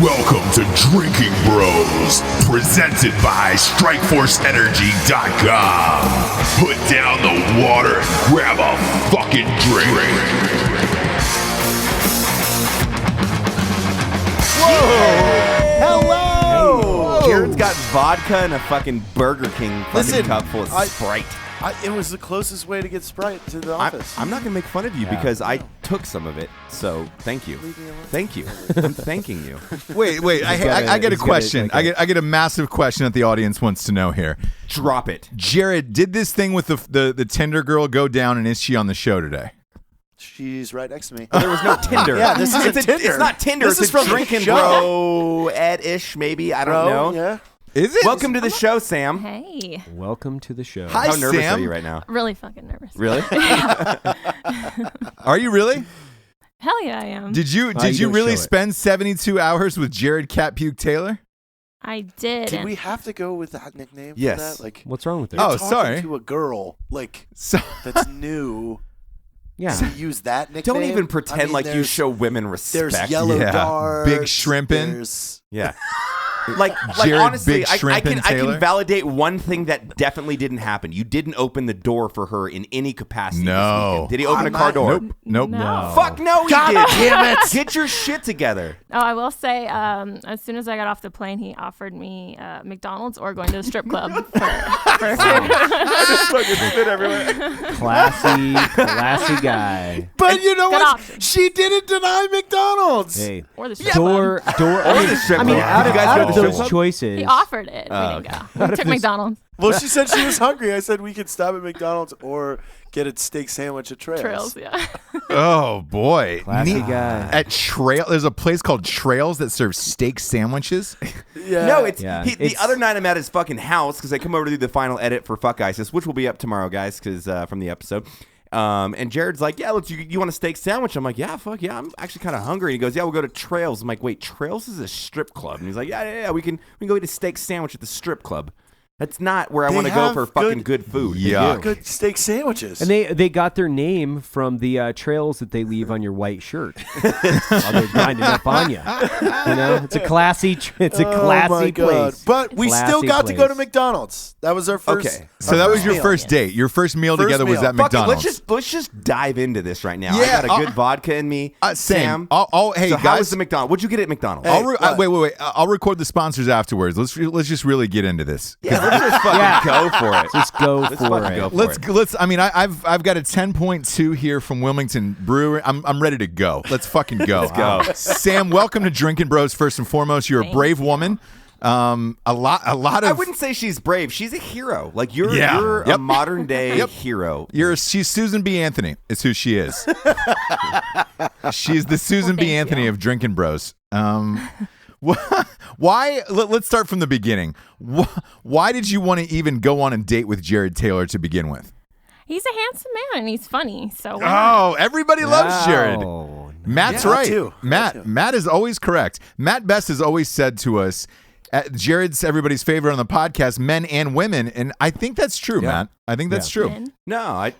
Welcome to Drinking Bros, presented by StrikeForceEnergy.com. Put down the water and grab a fucking drink. Hello! Jared's got vodka and a fucking Burger King fucking cup full of Sprite. It was the closest way to get Sprite to the office. I'm not going to make fun of you because I took some of it, so thank you. Thank you. I'm thanking you. Wait. I get a question. I get a massive question that the audience wants to know here. Drop it. Jared, did this thing with the Tinder girl go down, and is she on the show today? She's right next to me. Well, there was no Tinder. Yeah, this is Tinder. It's not Tinder. This it's is from a Drinking Bro Ed-ish, maybe. I don't know. Yeah. Is it? Welcome to the show, Sam. Hey. Welcome to the show. Hi, How nervous Sam. are you right now? Really fucking nervous. Really? Are you really? Hell yeah, I am. Did you really spend 72 hours with Jared Cat Puke Taylor? I did. Did we have to go with that nickname? Yes. For that? Like, What's wrong with it? Oh, you're talking sorry. to a girl that's new. Yeah. To use that nickname. Don't even pretend like you show women respect. There's yellow darts. Big shrimpin'. Yeah. Like Jared honestly, Big I Shrimpin' can Taylor? validate one thing that definitely didn't happen. You didn't open the door for her in any capacity. No. This weekend. Did he open a car door? Nope. No. Fuck no, he God did. damn it. Get your shit together. Oh, I will say, as soon as I got off the plane, he offered me McDonald's or going to the strip club for food. I just fucking spit everywhere. Classy guy. But you know Good what? option. She didn't deny McDonald's. Hey. Or the strip Door. club. Or the strip I mean, club. out Did of, you guys out go of to the those strip club? choices. He offered it. We didn't go. We took McDonald's. Well, she said she was hungry. I said we could stop at McDonald's or get a steak sandwich at Trails. Trails, yeah. Oh boy. Classy guy. At there's a place called Trails that serves steak sandwiches. Yeah. No, the It's- other night I'm at his fucking house because I come over to do the final edit for Fuck ISIS, which will be up tomorrow, guys, because from the episode. And Jared's like, yeah, you want a steak sandwich? I'm like, yeah, fuck yeah, I'm actually kind of hungry. And he goes, yeah, we'll go to Trails. I'm like, wait, Trails is a strip club? And he's like, yeah, we can go eat a steak sandwich at the strip club. That's not where I They want to go have for fucking good food. Yeah. Good steak sandwiches. And they got their name from the trails that they leave on your white shirt while they're grinding up on you. You know, it's a classy my God. place. But we Classy still got to go to place. McDonald's. That was our first. Okay. So that was your meal. first date. Your first meal First together was meal. at Fuck it, McDonald's. let's just dive into this right now. Yeah, I got a good vodka in me. Sam, Sam. hey So guys, how was the McDonald's? What'd you get at McDonald's? Hey, wait. I'll record the sponsors afterwards. Let's just really get into this. Yeah, let's just fucking go for it. Just go Let's for fucking it. go for it. Let's. I mean, I've got a 10.2 here from Wilmington Brewery. I'm ready to go. Let's fucking go. Let's go. Sam, welcome to Drinking Bros. First and foremost, you're a brave woman. A lot of. I wouldn't say she's brave. She's a hero. Like you're Yeah. a modern day hero. She's Susan B. Anthony. Is who she is. She's the Susan B. thank Anthony you. of Drinking Bros. Why? Let's start from the beginning. Why did you want to even go on a date with Jared Taylor to begin with? He's a handsome man and he's funny. So why not? Oh, everybody loves Jared. Wow. Matt's Yeah, right. too. Matt is always correct. Matt Best has always said to us, Jared's everybody's favorite on the podcast, men and women, and I think that's true, Matt. I think that's true. Men. No, I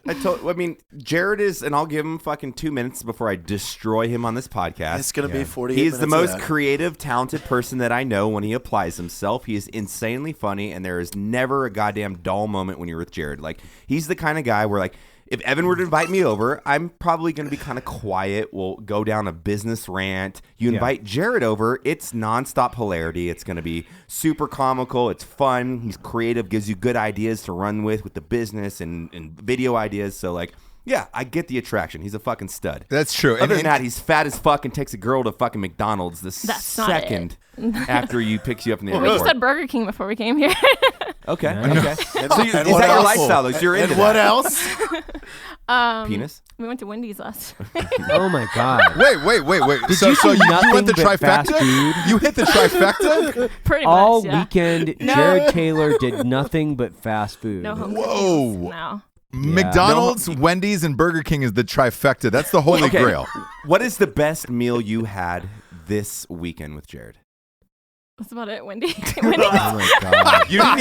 mean, Jared is, and I'll give him fucking 2 minutes before I destroy him on this podcast. It's going to be 48 He's minutes the of most that. creative, talented person that I know when he applies himself. He is insanely funny, and there is never a goddamn dull moment when you're with Jared. Like, he's the kind of guy where, like, if Evan were to invite me over, I'm probably going to be kind of quiet. We'll go down a business rant. You invite Jared over, it's nonstop hilarity. It's going to be super comical. It's fun. He's creative, gives you good ideas to run with the business and video ideas. So, like, yeah, I get the attraction. He's a fucking stud. That's true. Other than that, he's fat as fuck and takes a girl to fucking McDonald's the That's not second after he picks you up in the We airport. just had Burger King before we came here. Okay. And So is what that your else? lifestyle? Though? So you're into And what that. else? Penis? We went to Wendy's last. Oh my God. Wait. So you do you nothing went the but fast trifecta? food? You hit the trifecta? Pretty All much, yeah. weekend, No. Jared Taylor did nothing but fast food. No home Whoa. cooked meals. No. McDonald's, Wendy's, and Burger King is the trifecta. That's the holy Okay. grail. What is the best meal you had this weekend with Jared? That's about it, Wendy. Oh my God. You didn't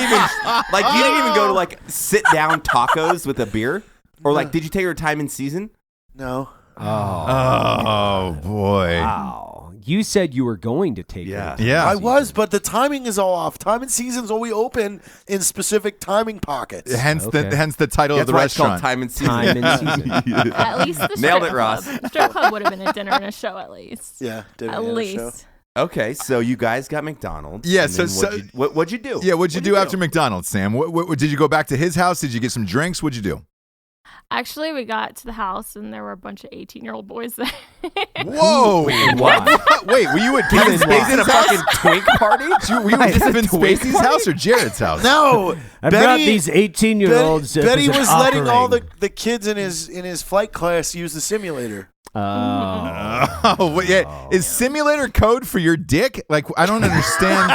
even go to like sit down tacos with a beer, or like did you take your time in season? No. Oh boy. Wow. You said you were going to take Yeah. her. Yeah. I was, but the timing is all off. Time and seasons only open in specific timing pockets. Hence Okay. the title That's of the why it's called restaurant. Time and Season. Time and season. At least the Nailed strip it, Ross. club. Strip club would have been a dinner and a show at least. Yeah, dinner At and a least. show. Okay, so you guys got McDonald's. Yeah, and so- then what'd you do? Yeah, what'd you do after McDonald's, Sam? What did you go back to his house? Did you get some drinks? What'd you do? Actually, we got to the house and there were a bunch of 18-year-old boys there. Whoa! What? Wait, were you at Kevin Spacey's in a Spacey's house? fucking twink party? Were you at Kevin Spacey's house or Jared's house? No, I brought these 18-year-olds. Betty was letting all the kids in his flight class use the simulator. Oh, wait, yeah. Is simulator code for your dick? Like, I don't understand.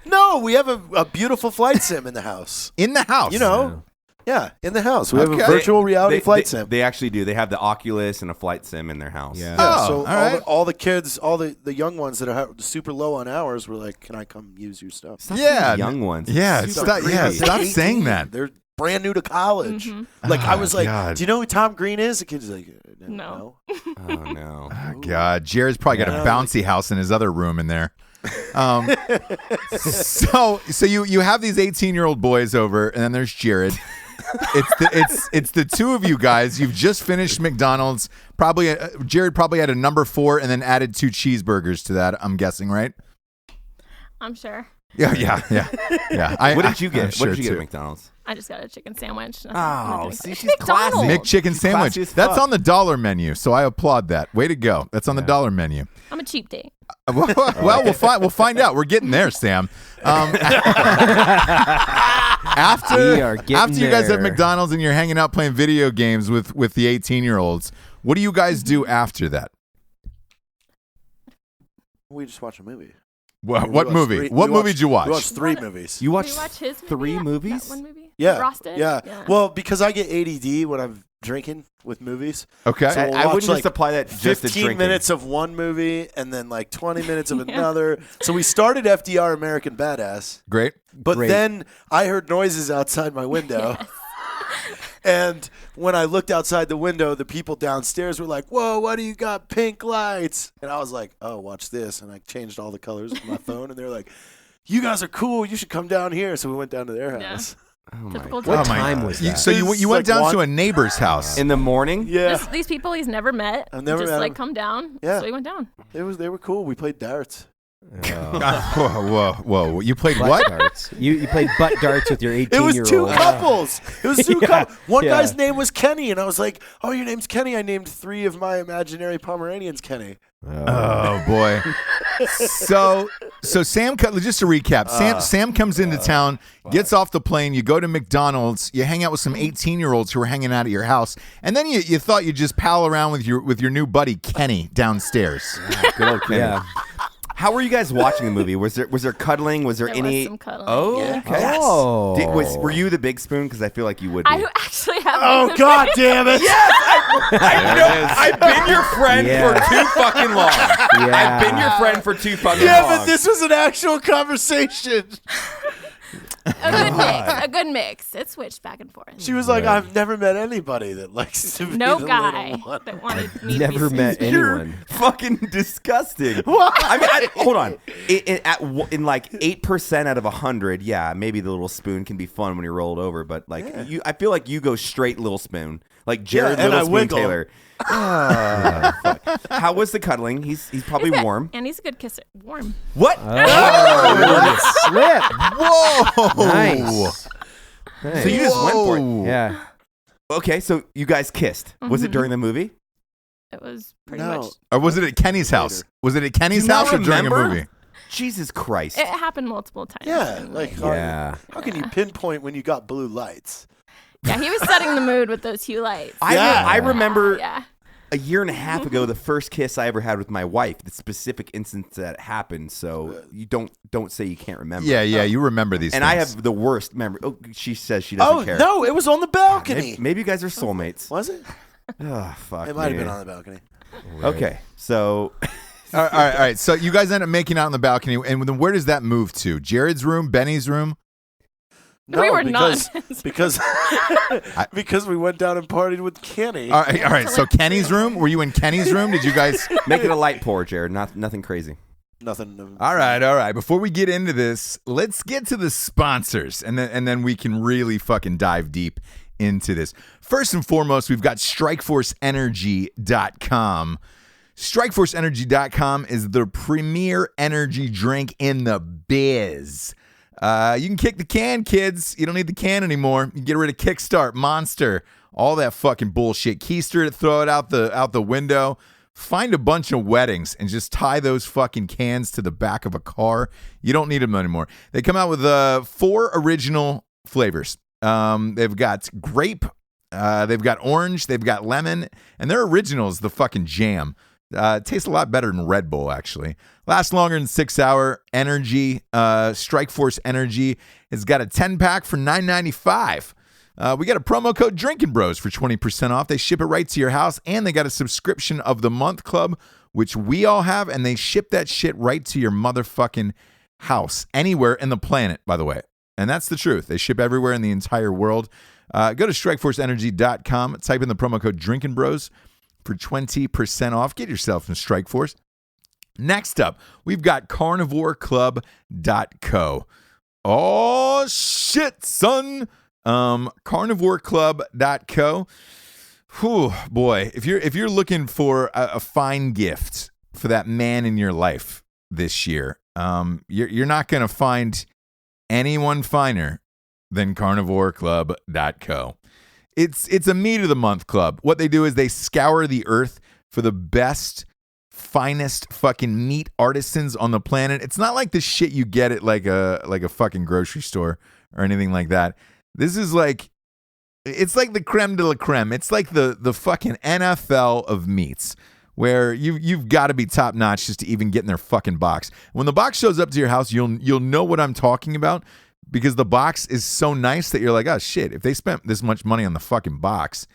No, we have a beautiful flight sim in the house. In the house. You know, yeah, in the house. We have Okay. a virtual reality flight sim. They actually do. They have the Oculus and a flight sim in their house. Yeah. Yeah, Oh, so all right. all the kids, all the young ones that are super low on hours were like, "Can I come use your stuff?" Stop Yeah. saying young ones. Yeah, It's stop, super yeah, creepy. stop They're saying 18. that. They're brand new to college. Like I was like, God. "Do you know who Tom Green is?" The kid's like, No. Oh no. Oh, God, Jared's probably got a bouncy house in his other room in there. So you have these 18-year-old boys over, and then there's Jared. It's the two of you guys. You've just finished McDonald's. Probably Jared probably had a number 4 and then added 2 cheeseburgers to that. I'm guessing, right? I'm sure. Yeah. What did you I'm get? sure What did you get too. at McDonald's? I just got a chicken sandwich. Oh, Nothing see, it's she's classy. McDonald's. McChicken She's sandwich. classy as That's fuck. on the dollar menu, so I applaud that. Way to go. That's on the dollar menu. I'm a cheap date. Well, we'll find out. We're getting there, Sam. After We are getting you guys there. at McDonald's and you're hanging out playing video games with the 18-year-olds, what do you guys do after that? "We just watched a movie." What We watched movie? three- What we movie watched- did you watch? We watched 3 movies. You Did watched you watch his movie? 3 That movies? one movie? Yeah, Frosted? yeah. Well, because I get ADD when I'm drinking with movies. Okay. So we'll I watch, wouldn't like, just apply that just to 15 drinking. minutes of one movie and then like 20 minutes of another. So we started FDR American Badass, Great. but Great. then I heard noises outside my window. And when I looked outside the window, the people downstairs were like, "Whoa, what do you got? Pink lights." And I was like, "Oh, watch this." And I changed all the colors of my phone. And they were like, "You guys are cool. You should come down here." So we went down to their Yeah. house. Oh my Typical God. What time. time was that? So you It's went like down one- to a neighbor's house. In the morning? Yeah, These people he's never met. I've never just met like him. come down. Yeah. So he went down. they were cool. We played darts. Whoa. You played Butt what? darts. You played butt darts with your 18-year-old. It was 2 couples. It was 2 Yeah, couples. One yeah. guy's name was Kenny, and I was like, "Oh, your name's Kenny." I named 3 of my imaginary Pomeranians Kenny. Oh boy. So Sam, just to recap, Sam comes into town, gets off the plane. You go to McDonald's. You hang out with some 18-year-olds who are hanging out at your house, and then you thought you'd just pal around with your new buddy Kenny downstairs. Good old Kenny. Yeah. How were you guys watching the movie? Was there cuddling? Was there There any? was some cuddling. Oh, Yeah. okay. Oh. Were you the big spoon? Because I feel like you would be. I actually have. Oh, God damn it. I've been your friend Yeah. for too fucking long. Yeah. I've been your friend for too fucking Yeah, long. but this was an actual conversation. A good mix. It switched back and forth. She was like, "I've never met anybody that likes to be No the guy little one." that wanted me Never to be met You're anyone. fucking disgusting. I mean, hold on. In like 8% out of 100, yeah, maybe the little spoon can be fun when you roll it over, but like I feel like you go straight little spoon, like Jared and Little I Spoon wiggle. Taylor. Fuck. How was the cuddling? He's probably He's good. warm. And he's a good kisser. Warm. What? Slip. Whoa. Nice. So you just went for it. Yeah. Okay, so you guys kissed. Was it during the movie? It was pretty No. much. Or was it at Kenny's house? Was it at Kenny's Do you not house or during a remember? movie? Jesus Christ. It happened multiple times. Yeah, And, like Yeah. how can you pinpoint when you got blue lights? Yeah, he was setting the mood with those hue lights. I remember Yeah. a year and a half ago the first kiss I ever had with my wife, the specific instance that happened, so you don't say you can't remember. Yeah, you remember these And things. I have the worst memory. Oh, she says she doesn't Oh care. no, it was on the balcony. Maybe you guys are soulmates. Was it? Oh, fuck. It might have me. been on the balcony. Okay, so All right. So you guys end up making out on the balcony, and then where does that move to? Jared's room, Benny's room? No, We were because, not. because we went down and partied with Kenny. All right. So Kenny's room. Were you in Kenny's room? Did you guys? Make it a light pour, Jared. Nothing crazy. Nothing. All right. Before we get into this, let's get to the sponsors, and then we can really fucking dive deep into this. First and foremost, we've got StrikeForceEnergy.com. StrikeForceEnergy.com is the premier energy drink in the biz. You can kick the can, kids. You don't need the can anymore. You can get rid of Kickstart, Monster, all that fucking bullshit. Keister it, throw it out the window. Find a bunch of weddings and just tie those fucking cans to the back of a car. You don't need them anymore. They come out with 4 original flavors. They've got grape, they've got orange, they've got lemon, and their original is the fucking jam. Tastes a lot better than Red Bull, actually. Lasts longer than 6 hour. Energy, Strikeforce Energy has got a 10-pack for $9.95. We got a promo code Drinking Bros for 20% off. They ship it right to your house, and they got a subscription of the month club, which we all have, and they ship that shit right to your motherfucking house, anywhere in the planet, by the way. And that's the truth. They ship everywhere in the entire world. Go to StrikeForceEnergy.com, type in the promo code Drinking Bros for 20% off. Get yourself some Strikeforce. Next up, we've got CarnivoreClub.co. Oh, shit, son. CarnivoreClub.co. Whew, boy, if you're looking for a fine gift for that man in your life this year, you're not going to find anyone finer than CarnivoreClub.co. It's a meat of the month club. What they do is they scour the earth for the best, finest fucking meat artisans on the planet. It's not like the shit you get at like a fucking grocery store or anything like that. This is like, it's like the creme de la creme. It's like the fucking NFL of meats, where you've got to be top notch just to even get in their fucking box. When the box shows up to your house, you'll know what I'm talking about, because the box is so nice that you're like, oh shit, if they spent this much money on the fucking box,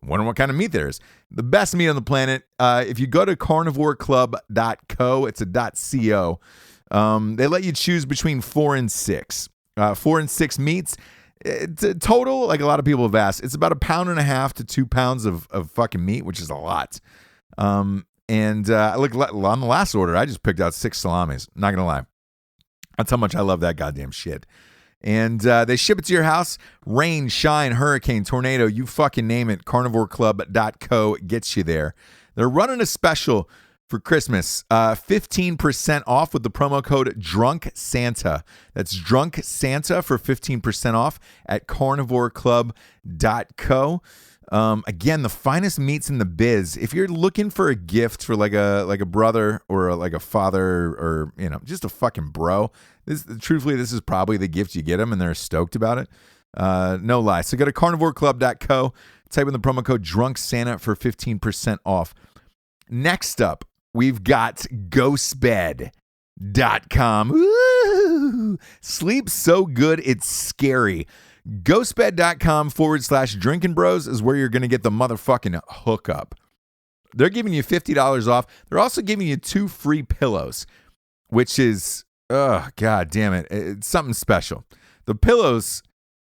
I wonder what kind of meat there is. The best meat on the planet. If you go to CarnivoreClub.co, it's a .co. They let you choose between 4 and 6. 4 and 6 meats. It's a total, like a lot of people have asked, it's about 1.5 pounds to 2 pounds of fucking meat, which is a lot. Look, on the last order, I just picked out 6 salamis. Not gonna lie, that's how much I love that goddamn shit. And they ship it to your house. Rain, shine, hurricane, tornado, you fucking name it. CarnivoreClub.co gets you there. They're running a special for Christmas, 15% off with the promo code Drunk Santa. That's Drunk Santa for 15% off at CarnivoreClub.co. Again, the finest meats in the biz. If you're looking for a gift for like a brother or like a father, or just a fucking bro, truthfully, this is probably the gift you get them, and they're stoked about it. No lie. So go to CarnivoreClub.co, type in the promo code Drunk Santa for 15% off. Next up, we've got GhostBed.com. Woo! Sleep so good, it's scary. GhostBed.com/Drinking Bros is where you're going to get the motherfucking hookup. They're giving you $50 off. They're also giving you 2 free pillows, which is, god damn it, it's something special. The pillows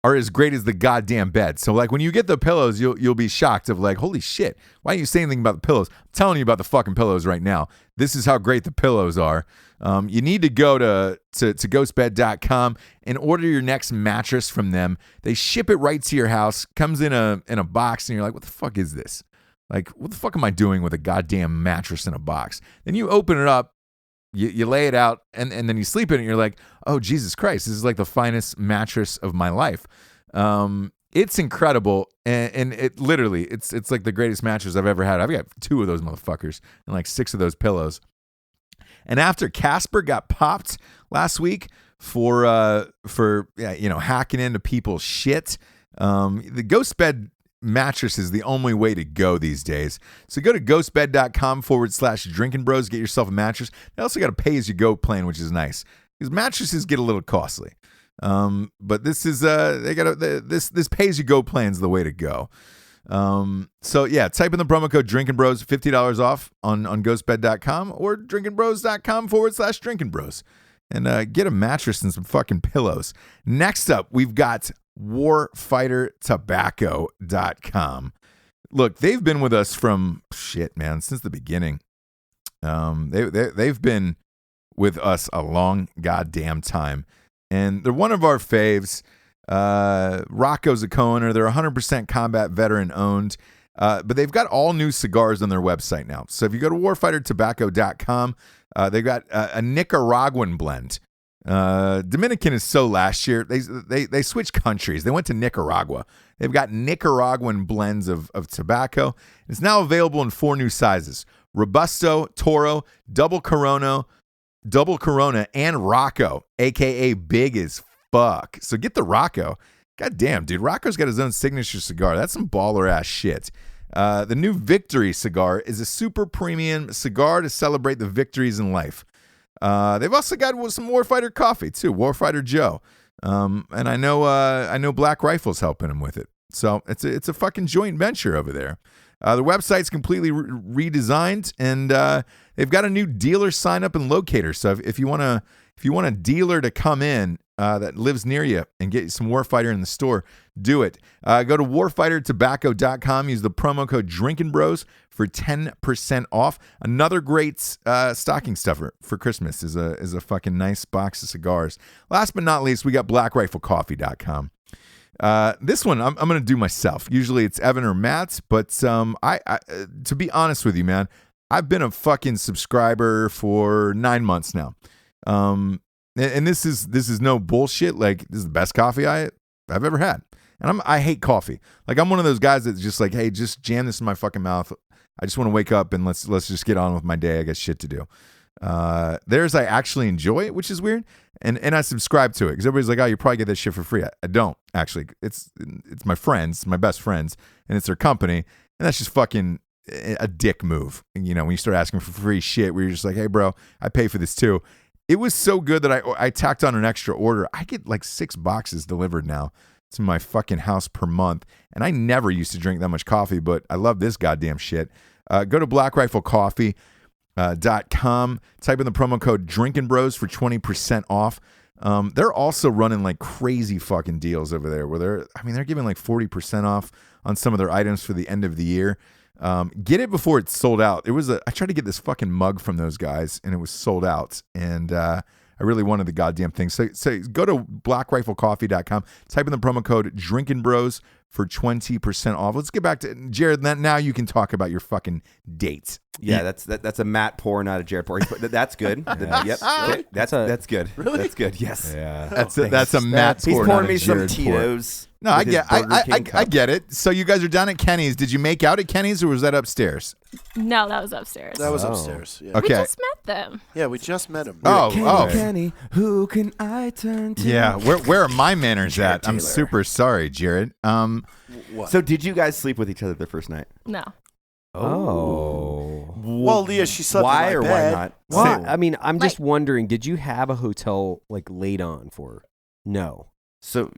are as great as the goddamn bed. So like when you get the pillows, you'll be shocked of like, holy shit, why don't you say anything about the pillows? I'm telling you about the fucking pillows right now. This is how great the pillows are. You need to go to ghostbed.com and order your next mattress from them. They ship it right to your house, comes in a box, and you're like, what the fuck is this? Like, what the fuck am I doing with a goddamn mattress in a box? Then you open it up, you lay it out, and then you sleep in it, and you're like, oh, Jesus Christ, this is like the finest mattress of my life. It's incredible, and it literally, it's like the greatest mattress I've ever had. I've got 2 of those motherfuckers and like 6 of those pillows. And after Casper got popped last week for hacking into people's shit, the Ghost Bed mattress is the only way to go these days. So go to ghostbed.com/Drinking Bros, get yourself a mattress. They also got a pay-as-you-go plan, which is nice, because mattresses get a little costly. But this is this pay-as-you-go plan is the way to go. So yeah, type in the promo code Drinking Bros, $50 off on ghostbed.com or drinkingbros.com/Drinking Bros. and get a mattress and some fucking pillows. Next up, we've got warfightertobacco.com. Look, they've been with us from since the beginning. They've been with us a long goddamn time, and they're one of our faves. Rocco's a co-owner. They're 100% combat veteran owned, but they've got all new cigars on their website now. So if you go to warfightertobacco.com, they've got a Nicaraguan blend. Dominican is so last year. They switched countries. They went to Nicaragua. They've got Nicaraguan blends of tobacco. It's now available in 4 new sizes: Robusto, Toro, Double Corona, and Rocco, a.k.a. big as fuck. So get the Rocco. God damn, dude. Rocco's got his own signature cigar. That's some baller-ass shit. The new Victory cigar is a super premium cigar to celebrate the victories in life. They've also got some Warfighter coffee, too. Warfighter Joe. And I know Black Rifle's helping him with it. So it's a fucking joint venture over there. The website's completely redesigned, and they've got a new dealer sign up and locator. So if you want a dealer to come in that lives near you and get you some Warfighter in the store, do it. Go to warfightertobacco.com. Use the promo code Drinkin' Bros for 10% off. Another great stocking stuffer for Christmas is a fucking nice box of cigars. Last but not least, we got blackriflecoffee.com. This one I'm going to do myself. Usually it's Evan or Matt, but I to be honest with you, man, I've been a fucking subscriber for 9 months now. And this is no bullshit. Like, this is the best coffee I've ever had. And I hate coffee. Like, I'm one of those guys that's just like, hey, just jam this in my fucking mouth. I just want to wake up and let's just get on with my day. I got shit to do. Theirs I actually enjoy it, which is weird. And I subscribe to it because everybody's like, oh, you probably get that shit for free. I don't actually. It's my friends, my best friends, and it's their company. And that's just fucking a dick move. You know, when you start asking for free shit where you're just like, hey, bro, I pay for this too. It was so good that I tacked on an extra order. I get like 6 boxes delivered now to my fucking house per month. And I never used to drink that much coffee, but I love this goddamn shit. Go to blackriflecoffee.com. Type in the promo code Drinkin' Bros for 20% off. They're also running like crazy fucking deals over there where they're giving like 40% off on some of their items for the end of the year. Get it before it's sold out. I tried to get this fucking mug from those guys and it was sold out. And I really wanted the goddamn thing. So go to blackriflecoffee.com, type in the promo code Drinkin' Bros for 20% off. Let's get back to Jared. Now you can talk about your fucking date. Yeah, that's a Matt pour, not a Jared pour. That's good. Yep. Okay. That's good. Really? That's good. Yes. Yeah. That's a Matt pour. He's pouring not a me some Jared pour. Tito's. No, I get it. So you guys are down at Kenny's. Did you make out at Kenny's or was that upstairs? No, that was upstairs. That was upstairs. Yeah. Okay. We just met them. Yeah, we just met him. Kenny, who can I turn to? Yeah, where are my manners at? I'm Taylor. super sorry, Jared. What? So did you guys sleep with each other the first night? No. Oh. Well, Leah, she slept Why in or my why bed. not? Well, I mean, I'm just Right. wondering, did you have a hotel like laid on for her? No. So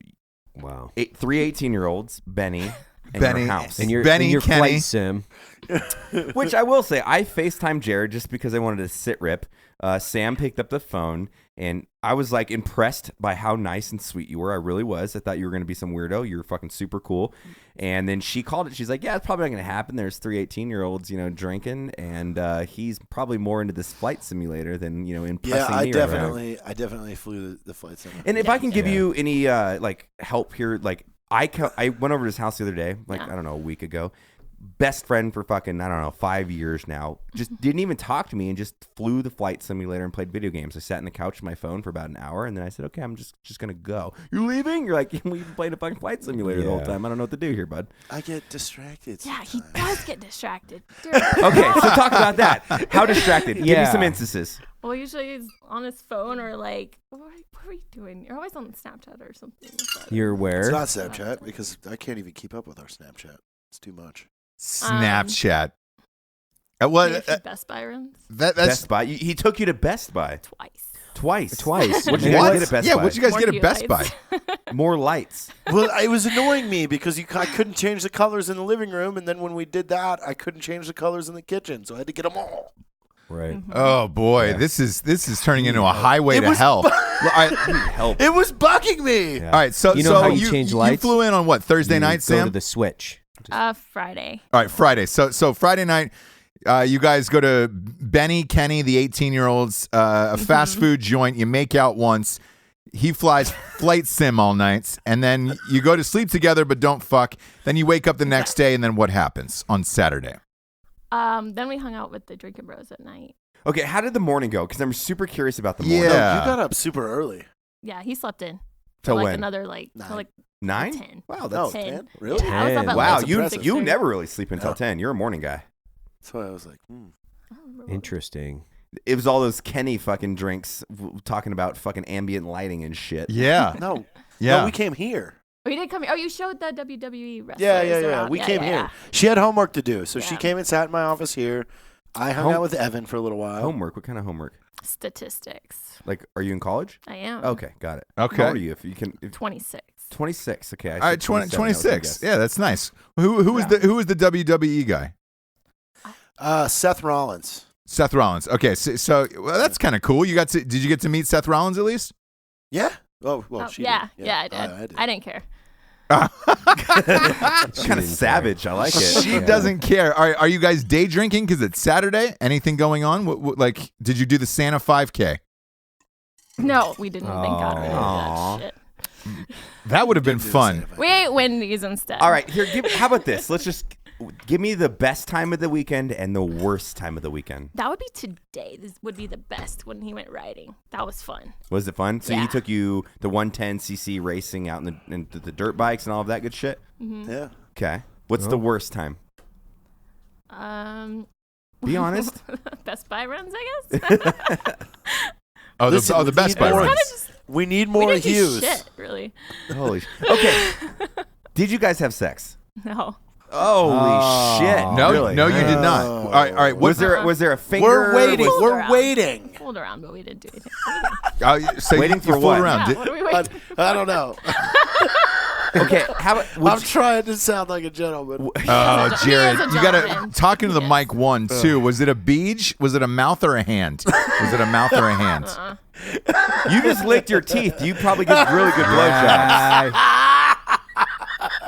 Wow. 3 18-year-olds, Benny, and Benny. your house. And your Benny, your Kenny. flight sim. Which I will say, I FaceTimed Jared just because I wanted to sit rip. Sam picked up the phone, and I was like impressed by how nice and sweet you were. I really was. I thought you were going to be some weirdo. You were fucking super cool. And then she called it. She's like, yeah, it's probably not going to happen. There's 3 18-year-olds, drinking, and he's probably more into this flight simulator than, impressing Yeah, me right now. I definitely flew the flight center. And if I can give you any help here, like I went over to his house the other day, I don't know, a week ago. Best friend for fucking, I don't know, 5 years now. Just didn't even talk to me and just flew the flight simulator and played video games. I sat on the couch with my phone for about an hour, and then I said, okay, I'm just going to go. You're leaving? You're like, we've been playing a fucking flight simulator the whole time. I don't know what to do here, bud. I get distracted. Yeah, he sometimes. does get distracted. Okay, so talk about that. How distracted? Give me Yeah. some instances. Well, usually he's on his phone or like, what are we doing? You're always on Snapchat or something. You're where? It's not Snapchat because I can't even keep up with our Snapchat. It's too much. Snapchat. Maybe What? a few Best Buy runs That's Best Buy. He took you to Best Buy twice. twice. What'd you what? guys get at Best Yeah, Buy? what'd you guys More get at view Best Buy? lights. More lights. Well, it was annoying me because I couldn't change the colors in the living room, and then when we did that, I couldn't change the colors in the kitchen, so I had to get them all. Right. Oh boy, this is turning into a highway to hell. Help. It was bugging me. All right, so You know how you change lights? You flew in on what, Thursday night, Go Sam? to the switch. Friday. All right, Friday. So Friday night, you guys go to Benny, Kenny, the 18-year-olds, a fast food joint. You make out once. He flies flight sim all nights, and then you go to sleep together, but don't fuck. Then you wake up the next day, and then what happens on Saturday? Then we hung out with the drinking bros at night. Okay, how did the morning go? Because I'm super curious about the morning. Yeah. No, you got up super early. Yeah, he slept in. Till like when? Another like 9? 10. Wow, No, that's 10? Really? Yeah, I was up at wow. like You 6:30. never really sleep until No. 10. You're a morning guy. That's why I was like, Interesting. It was all those Kenny fucking drinks talking about fucking ambient lighting and shit. Yeah. No. Yeah. No, we came here. We did come here. Oh, you showed the WWE wrestlers. Yeah. around. We Yeah, came yeah, here. yeah. She had homework to do, so she Yeah. came and sat in my office here. I hung out with Evan for a little while. Homework? What kind of homework? Statistics. Like, are you in college? I am. Okay, got it. Okay. How old are you? If you can, 26. 26. Okay. I All right, said 27, that was my 26. guess. Yeah, that's nice. Who was the WWE guy? Seth Rollins. Seth Rollins. Okay, so well, that's kind of cool. Did you get to meet Seth Rollins at least? Yeah. Oh, well, Oh, she yeah, did. I did. I did. I didn't care. It's kind of savage. I like it. She doesn't care. Are you guys day drinking because it's Saturday? Anything going on? Like, did you do the Santa 5K? No, we didn't. Thank God we didn't Aw. do that shit. That would have been fun. We ate Wendy's instead. All right, here. How about this? Let's just give me the best time of the weekend and the worst time of the weekend. That would be today. This would be the best when he went riding. That was fun. Was it fun? So Yeah. he took you the 110cc racing out in the dirt bikes and all of that good shit? Yeah. Okay. What's the worst time? Be honest. Best Buy runs, I guess. Oh, Listen, the Best Buy more- runs. We need we more didn't do Hughes. shit, really. Holy Okay. Did you guys have sex? No. Holy shit. No, Really? no, you did not. All right. Was there a finger? We're waiting. Fooled We're around. waiting. Fooled around, but we didn't do anything. So Waiting you for fooled what? around. Yeah, Did- what are we waiting? I don't know. Okay. How about I'm trying to sound like a gentleman. Oh, Jared, He is a you got to gentleman. talking to the mic one too. Was it a beach? Was it a mouth or a hand? Was it a mouth or a hand? you just licked your teeth? You probably get really good blowjobs.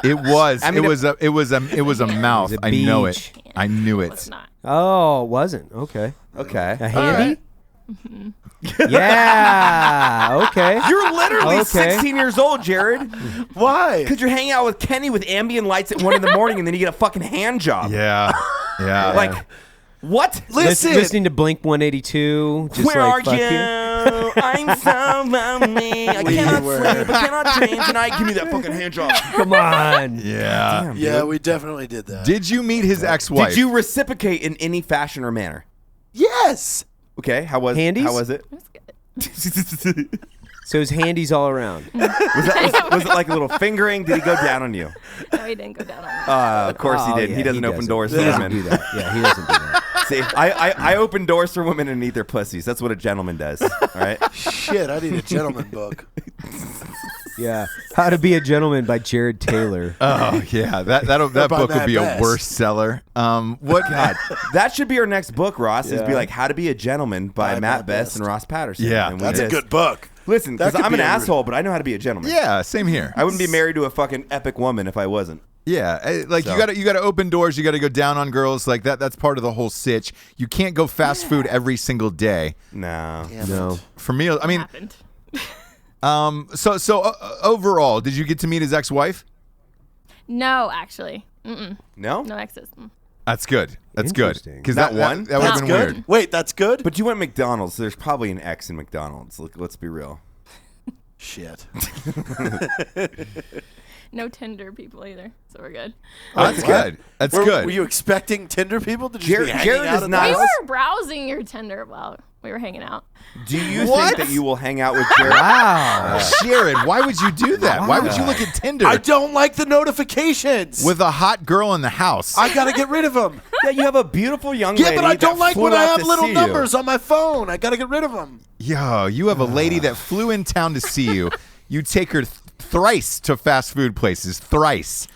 It was. I mean, it was a mouth. a I know beach. it. I knew It's it. not. Oh, it wasn't. Okay. Okay. A handy? Yeah. Okay. You're literally Okay. 16 years old, Jared. Why? Because you're hanging out with Kenny with ambient lights at 1 in the morning, and then you get a fucking hand job. Yeah. Yeah. Like, what? Listen. Listening to Blink 182. Just Where like, are fuck you? I'm so lonely. I cannot were. sleep. I cannot dream tonight. Give me that fucking hand job. Come on. yeah. Damn, Yeah, dude. we definitely did that. Did you meet his ex-wife? Did you reciprocate in any fashion or manner? Yes. Okay, how was Handies? How was it? It was good. So his handies all around. Was it like a little fingering? Did he go down on you? No, he didn't go down on me. Of course he Oh, did. yeah, he doesn't open doors for He doesn't women. do that. Yeah, he doesn't do that. See, I open doors for women and eat their pussies. That's what a gentleman does. All right. Shit, I need a gentleman book. Yeah. How to Be a Gentleman by Jared Taylor. Oh yeah, that by book would Matt be a Best. worst seller. What? God, that should be our next book, Ross. Is be Yeah. like How to Be a Gentleman by By Matt Matt Best Best. and Ross Patterson. Yeah, And we That's a just- good book. Listen, That because could I'm be an a- asshole, but I know how to be a gentleman. Yeah, same here. I wouldn't be married to a fucking epic woman if I wasn't. Yeah, like So. you got to open doors. You got to go down on girls like that. That's part of the whole sitch. You can't go fast food every single day. No. Damn No. it. For me, I mean, Happened. so overall, did you get to meet his ex-wife? No, actually. No? No exes. That's good. That's good. Interesting. Because Not that one? that would have That's been good. weird. Wait, that's good. But you went McDonald's. So there's probably an X in McDonald's. Let's be real. Shit. No Tinder people either, so we're good. That's good. That's good. Were you expecting Tinder people to just Jared- be hanging Jared out is at not- the We house? were browsing your Tinder while we were hanging out. Do you What? think that you will hang out with Jared? Wow. Jared, why would you do that? Why would you look at Tinder I don't like the notifications. with a hot girl in the house? I gotta get rid of them. Yeah, you have a beautiful young Yeah, lady. but I don't that like flew when I out have to little see you. numbers on my phone. I gotta get rid of them. Yo, you have a lady that flew in town to see you. You take her thrice to fast food places. Thrice.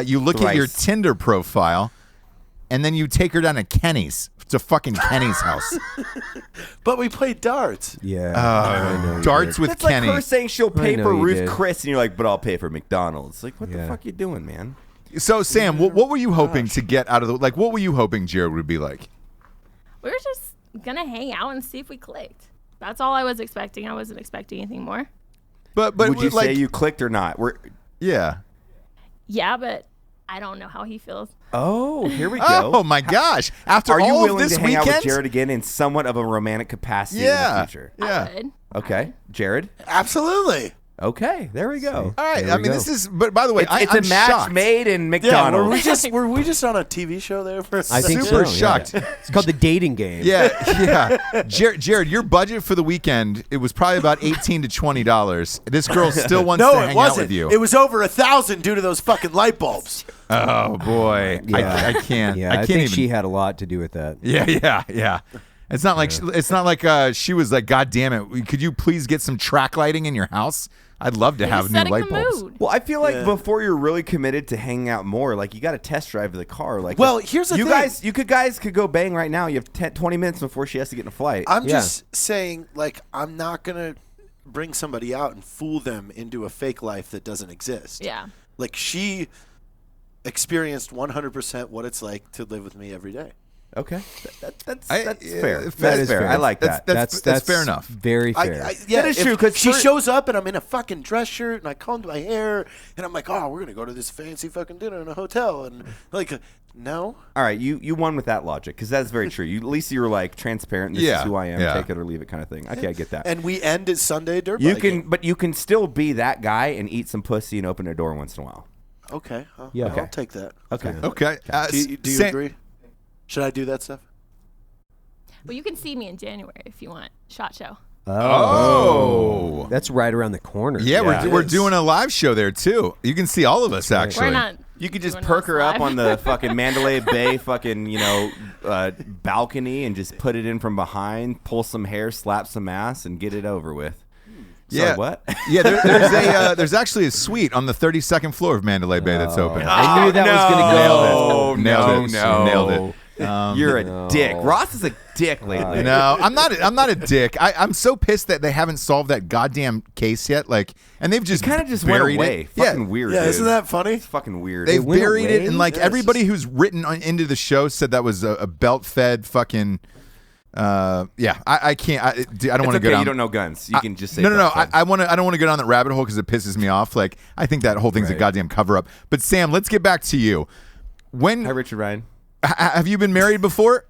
You look at your Thrice. Tinder profile, and then you take her down to Kenny's to fucking Kenny's house. But we played darts. Yeah. I know you Darts did. with That's like Kenny. her saying she'll pay know for you Ruth did. Chris, and you're like, but I'll pay for McDonald's. Like, what the Yeah. fuck you doing, man? So Sam, what were you hoping to get out of the like? What were you hoping Jared would be like? We were just gonna hang out and see if we clicked. That's all I was expecting. I wasn't expecting anything more. But Would you like, say you clicked or not? yeah. Yeah, but I don't know how he feels. Oh, here we go. Oh my gosh! After Are you all of willing this to hang out with weekend, Jared again in somewhat of a romantic capacity yeah, in the future? yeah. I would. Okay, Jared. Absolutely. Okay, there we go. All right. There I we mean, go. this is. But by the way, It's I'm a match shocked. made in Yeah, McDonald's. were we just on a TV show there for a I think Super so, yeah. shocked. It's called the dating game. Yeah. Jared, your budget for the weekend, it was probably about $18 to $20. This girl still wants No, to it hang wasn't. out with you. It was over 1,000 due to those fucking light bulbs. Oh boy, Yeah. I can't. Yeah, I I can't think even. she had a lot to do with that. Yeah. It's not like she was like, God damn it! Could you please get some track lighting in your house? I'd love to have Just new setting light the bulbs. mood. Well, I feel like Yeah. before you're really committed to hanging out more, like you got to test drive the car. Like, Well, here's the you thing. guys could go bang right now. You have 20 minutes before she has to get in a flight. I'm Yeah. just saying, like, I'm not gonna bring somebody out and fool them into a fake life that doesn't exist. Yeah. Like, she experienced 100% what it's like to live with me every day. Okay, that's I- fair. that That's is fair. fair. I like that. That's fair enough. Very fair. Yeah, That is if true, 'cause she for- shows up and I'm in a fucking dress shirt and I combed my hair and I'm like, oh, we're gonna go to this fancy fucking dinner in a hotel and like, no. All right, you won with that logic because that's very true. At least you were like transparent. This Yeah, is who I am. yeah. Take it or leave it, kind of thing. Okay, I get that. And we end at Sunday dirt You biking. can, but you can still be that guy and eat some pussy and open a door once in a while. Okay. Yeah. I'll take that. Okay. Okay. Do you Sam- agree? Should I do that stuff? Well, you can see me in January if you want. SHOT Show. Oh. That's right around the corner. Yeah, Yeah. we're doing a live show there too. You can see all of us actually. We're not. You could just doing perk this her up live. on the fucking Mandalay Bay fucking, balcony and just put it in from behind, pull some hair, slap some ass, and get it over with. Sorry, Yeah. what? Yeah, there's actually a suite on the 32nd floor of Mandalay Bay that's open. I knew that was going to go. Nailed it. No. Nailed it. You're a dick. Ross is a dick lately. No, I'm not a dick. I'm so pissed that they haven't solved that goddamn case yet. Like, and they've just Kind of just buried went away. it. Fucking weird. Yeah, dude. isn't that funny? It's fucking weird. They've went buried it, away? and like Yes. everybody who's written into the show said that was a belt-fed fucking. Yeah, I can't. I don't it's want to okay. go down. You don't know guns. You can just say No. belt-fed. I don't want to go down that rabbit hole because it pisses me off. Like, I think that whole thing's a Right. goddamn cover-up. But Sam, let's get back to you. When Hi, Richard Ryan. have you been married before?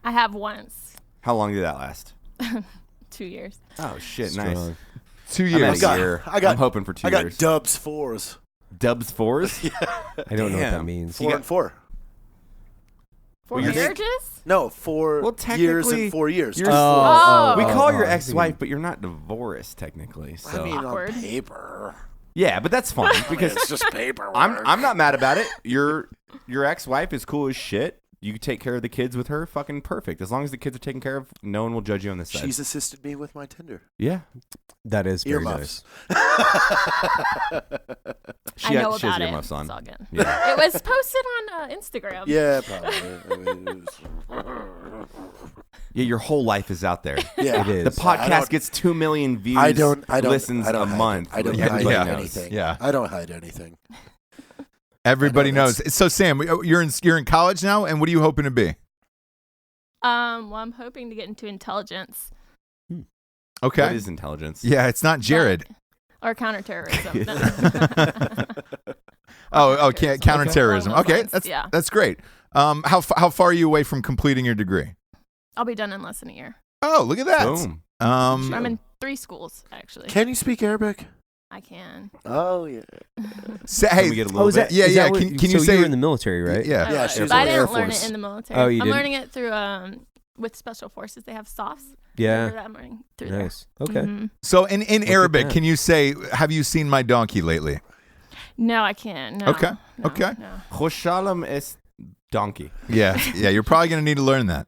I have once. How long did that last? 2 years. Oh shit, Strong. nice. 2 I'm years. at a year. I'm hoping for 2 I got years. Dubs 4s. Dubs fours. I don't know what that Damn. means. 4 and 4. 4 you're- marriages? No, 4 Well, years technically, and 4 years. you're- Oh. we call your I see. ex-wife, but you're not divorced technically. So I mean, Awkward. on paper. yeah, but that's fine because It's just paperwork. I'm not mad about it. Your ex-wife is cool as shit. You take care of the kids with her, fucking perfect. As long as the kids are taken care of, no one will judge you on this side. She's assisted me with my Tinder. Yeah. That is very Earmuffs. nice. She I know has about it. earmuffs on. It's all good. Yeah. It was posted on Instagram. Yeah, probably. I mean, Yeah, your whole life is out there. yeah. It is. The I podcast don't- gets 2 million views. I don't listens I don't a hide month. It. I don't Yeah, hide everybody knows. anything. Yeah. I don't hide anything. Everybody I know knows. So Sam, you're in college now, and what are you hoping to be? Well, I'm hoping to get into intelligence Okay. What is intelligence? Yeah, it's not Jared. or counterterrorism. Counterterrorism. Along those Okay, lines, yeah. that's great. How far are you away from completing your degree? I'll be done in less than a year. Oh, look at that. Boom. I'm in 3 schools actually. Can you speak Arabic? I can. Oh yeah. Hey, Can we get a little is that, bit? Yeah, is yeah, that what- can you so say- you were in the military, right? Yeah. I Yeah, was, she was but I in the Air didn't learn Force. it in the military. Oh, you I'm didn't? learning it through with special forces. They have SOFs. Yeah. I'm learning through Nice. there. Okay. Mhm. So in at Arabic, that. can you say, "Have you seen my donkey lately"? No, I can't. No. Okay, No, okay. No. Khoshalem is donkey. Yeah, yeah. You're probably gonna need to learn that.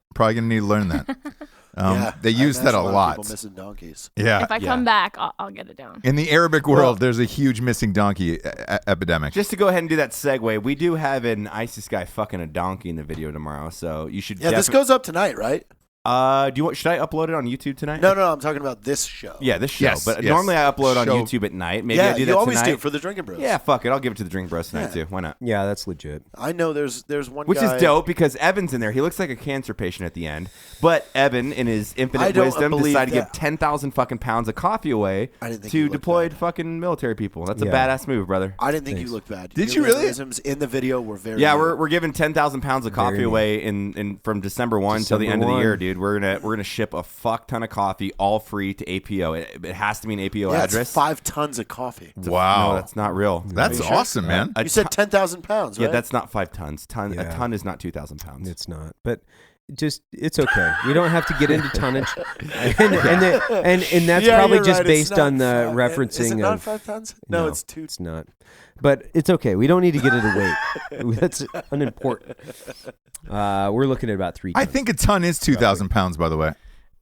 They use I that a imagine lot. People missing donkeys. Yeah. If I come back, I'll get it down. In the Arabic world, there's a huge missing donkey epidemic. Just to go ahead and do that segue, we do have an ISIS guy fucking a donkey in the video tomorrow, so you should. Yeah, this goes up tonight, right? Do you want? Should I upload it on YouTube tonight? No, I'm talking about this show. Yeah, this show. Yes, but yes. normally I upload on Show. YouTube at night. Maybe I do that you always tonight. do for the Drinking Bros. Yeah, fuck it. I'll give it to the Drink Bros tonight too. Why not? Yeah, that's legit. I know there's one Which guy. is dope because Evan's in there. He looks like a cancer patient at the end. But Evan, in his I infinite don't wisdom, believe decided to that. give 10,000 fucking pounds of coffee away I didn't think he to looked deployed bad. fucking military people. That's a Yeah. badass move, brother. I didn't think Thanks. you looked bad. Did Your you really? mannerisms in the video were very. Yeah, good. we're giving 10,000 pounds of coffee Very away in from December 1 till the end of the 1. year, dude. We're gonna ship a fuck ton of coffee, all free to APO. It has to be an APO Yeah, address. it's 5 tons of coffee. Wow. No, that's not real. That's Are you sure? awesome, man. A You said ton- 10,000 pounds, right? Yeah, that's not 5 tons. A Yeah. ton is not 2,000 pounds. It's not, but just it's okay. We don't have to get into tonnage, and that's Yeah, probably you're just right. It's based not on the five- referencing Is it not of 5 tons? No, it's 2. It's not, but it's okay. We don't need to get into weight. That's unimportant. We're looking at about 3 I tons. think a ton is 2,000 pounds, by the way.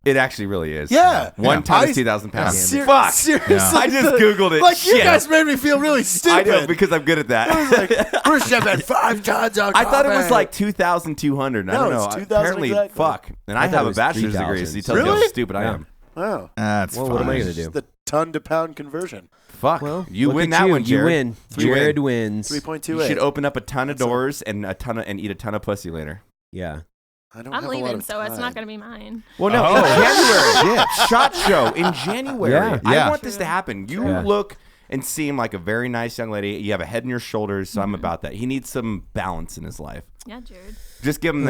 It actually really is. Yeah. 1 ton I- is 2,000 pounds. Ser- Seriously, I just Googled it. Like you Shit. guys made me feel really I stupid. know because I'm good at that. I was like, we're shipping 5 tons of I thought it was coffee. like 2,200. I No, don't know. it's 2,000 Apparently, exactly. fuck. And I I thought have it a was bachelor's 3,000. degree, so he tells you Really? how stupid I Yeah. am. Wow. That's Well, fine. what am I It's gonna do? the ton to pound conversion. Fuck. Well, you look win at that you. one, Jared. You win. You Jared win. wins. 3.28. You should open up a ton of doors and eat a ton of pussy later. Yeah. I don't I'm have a lot leaving, of so it's time. not going to be mine. Well, no, Oh, in January. Shot show in January. Yeah. I Yeah. want this to happen. You Yeah. look and seem like a very nice young lady. You have a head on your shoulders, so I'm about that. He needs some balance in his life. Yeah, Jared. Just give him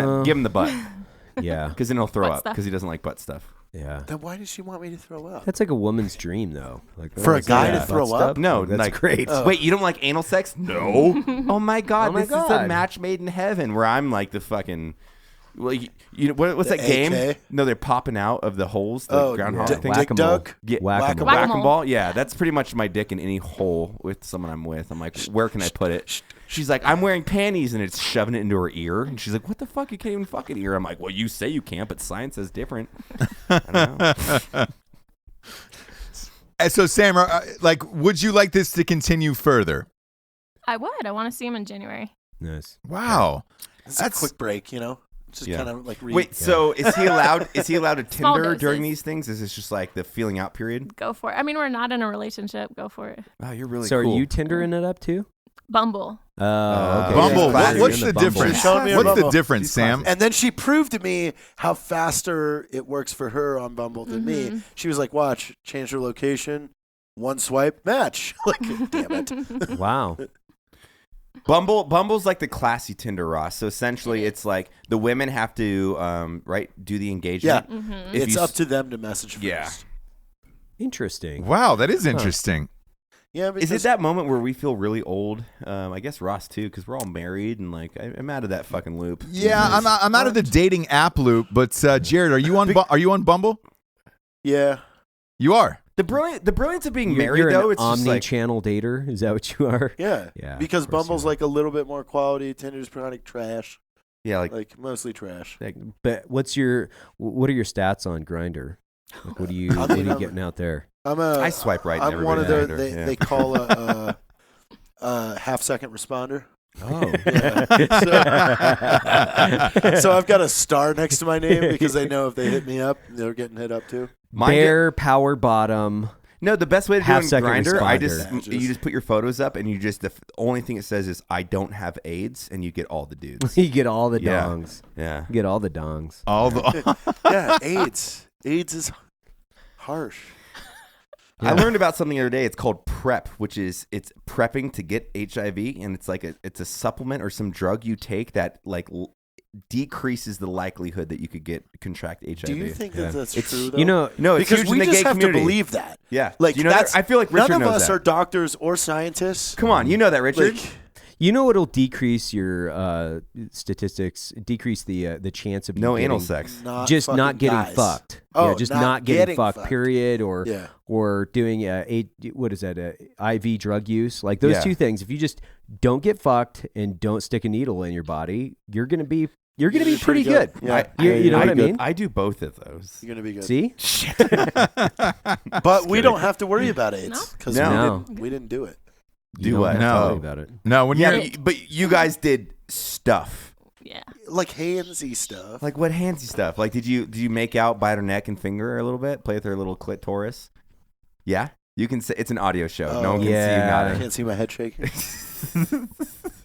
the butt, Yeah. because then he'll throw Butt up stuff. because he doesn't like butt stuff. Yeah. Then why does she want me to throw up? That's like a woman's dream, though. Like For a it's guy like to butt throw stuff. up? No, that's like, great. Wait, you don't like anal sex? No. Oh my god, Oh my this is a God. match made in heaven where I'm like the fucking. Well, you know what's The that game? AK? No, they're popping out of the holes. The Oh, groundhog Dick thing. Whack-a-mole. Dug? Yeah, Whack-a-mole. whack-a-mole. Yeah, that's pretty much my dick in any hole with someone I'm with. I'm like, where can I put it? She's like, I'm wearing panties, and it's shoving it into her ear. And she's like, what the fuck? You can't even fucking ear. I'm like, well, you say you can't, but science says different. I don't know. So, Sam, would you like this to continue further? I would. I want to see him in January. Nice. Wow. It's That's- a quick break, you know? Just Yeah. kind of like read. Wait, so is he allowed? Is he allowed to Small Tinder during doses. these things? Is this just like the feeling out period? Go for it. I mean, we're not in a relationship. Go for it. Wow, you're really So cool. are you Tindering it up too? Bumble. Oh, okay. Bumble. Yeah, classic. What's You're the in Bumble. difference? Show me a What's the Bumble. difference, She's Sam? And then she proved to me how faster it works for her on Bumble than me. She was like, watch, change her location, 1 swipe, match. Like, damn it. Wow. Bumble's like the classy Tinder, Ross. So essentially, it's like the women have to do the engagement. Yeah. If It's you up to them to message first. Yeah. Interesting. Wow, that is interesting. Yeah, Is it that moment where we feel really old? I guess Ross too, because we're all married and like I'm out of that fucking loop. Yeah, I'm out of the dating app loop. But Jared, are you on Bumble? Yeah. You are. The brilliance of being married You're though, an it's just like omni-channel dater. Is that what you are? Yeah. Yeah, Because of course Bumble's you are. like a little bit more quality. Tinder's pretty trash. yeah, like Like, mostly trash. But what are your stats on Grindr? Like, what are you getting out there? I swipe right. I'm never one been of the, Tinder, they, yeah. they call a half-second responder. Oh, So I've got a star next to my name because they know if they hit me up, they're getting hit up too. Bear, power bottom. No, the best way to do it on Half-second Grindr, responder. you just put your photos up and you just the only thing it says is I don't have AIDS, and you get all the dudes. You get all the Yeah. dongs. Yeah. You get all the dongs. All the Yeah, AIDS. AIDS is harsh. I learned about something the other day. It's called PrEP, which is it's prepping to get HIV, and it's like it's a supplement or some drug you take that like decreases the likelihood that you could contract HIV. Do you think that that's It's- true, though? You know, No, it's because huge in we the just gay have community. to believe that. Yeah, Like, Do you know that's, that? I feel like Richard none of knows us that. are doctors or scientists. Come on, you know that, Richard. Like, You know what'll decrease your statistics, decrease the chance of you No getting, anal sex. Not just not fucking getting guys. fucked. Oh, yeah, just not not getting fucked. fucked. Period. Yeah. Or doing what is that? IV drug use. Like those Yeah. two things. If you just don't get fucked and don't stick a needle in your body, you're gonna be pretty good. Yeah. You know what I mean? I do both of those. You're gonna be good. See? But we don't have to worry about AIDS because No. we didn't do it. Do You don't what? have to No. worry about it. No, when Yeah, you're but you guys did stuff. Yeah. Like handsy stuff. Like what handsy stuff? Like did you make out, bite her neck and finger her a little bit? Play with her little clitoris? Yeah? You can say it's an audio show. No one can see you Yeah. I nodding. can't see my head shaking.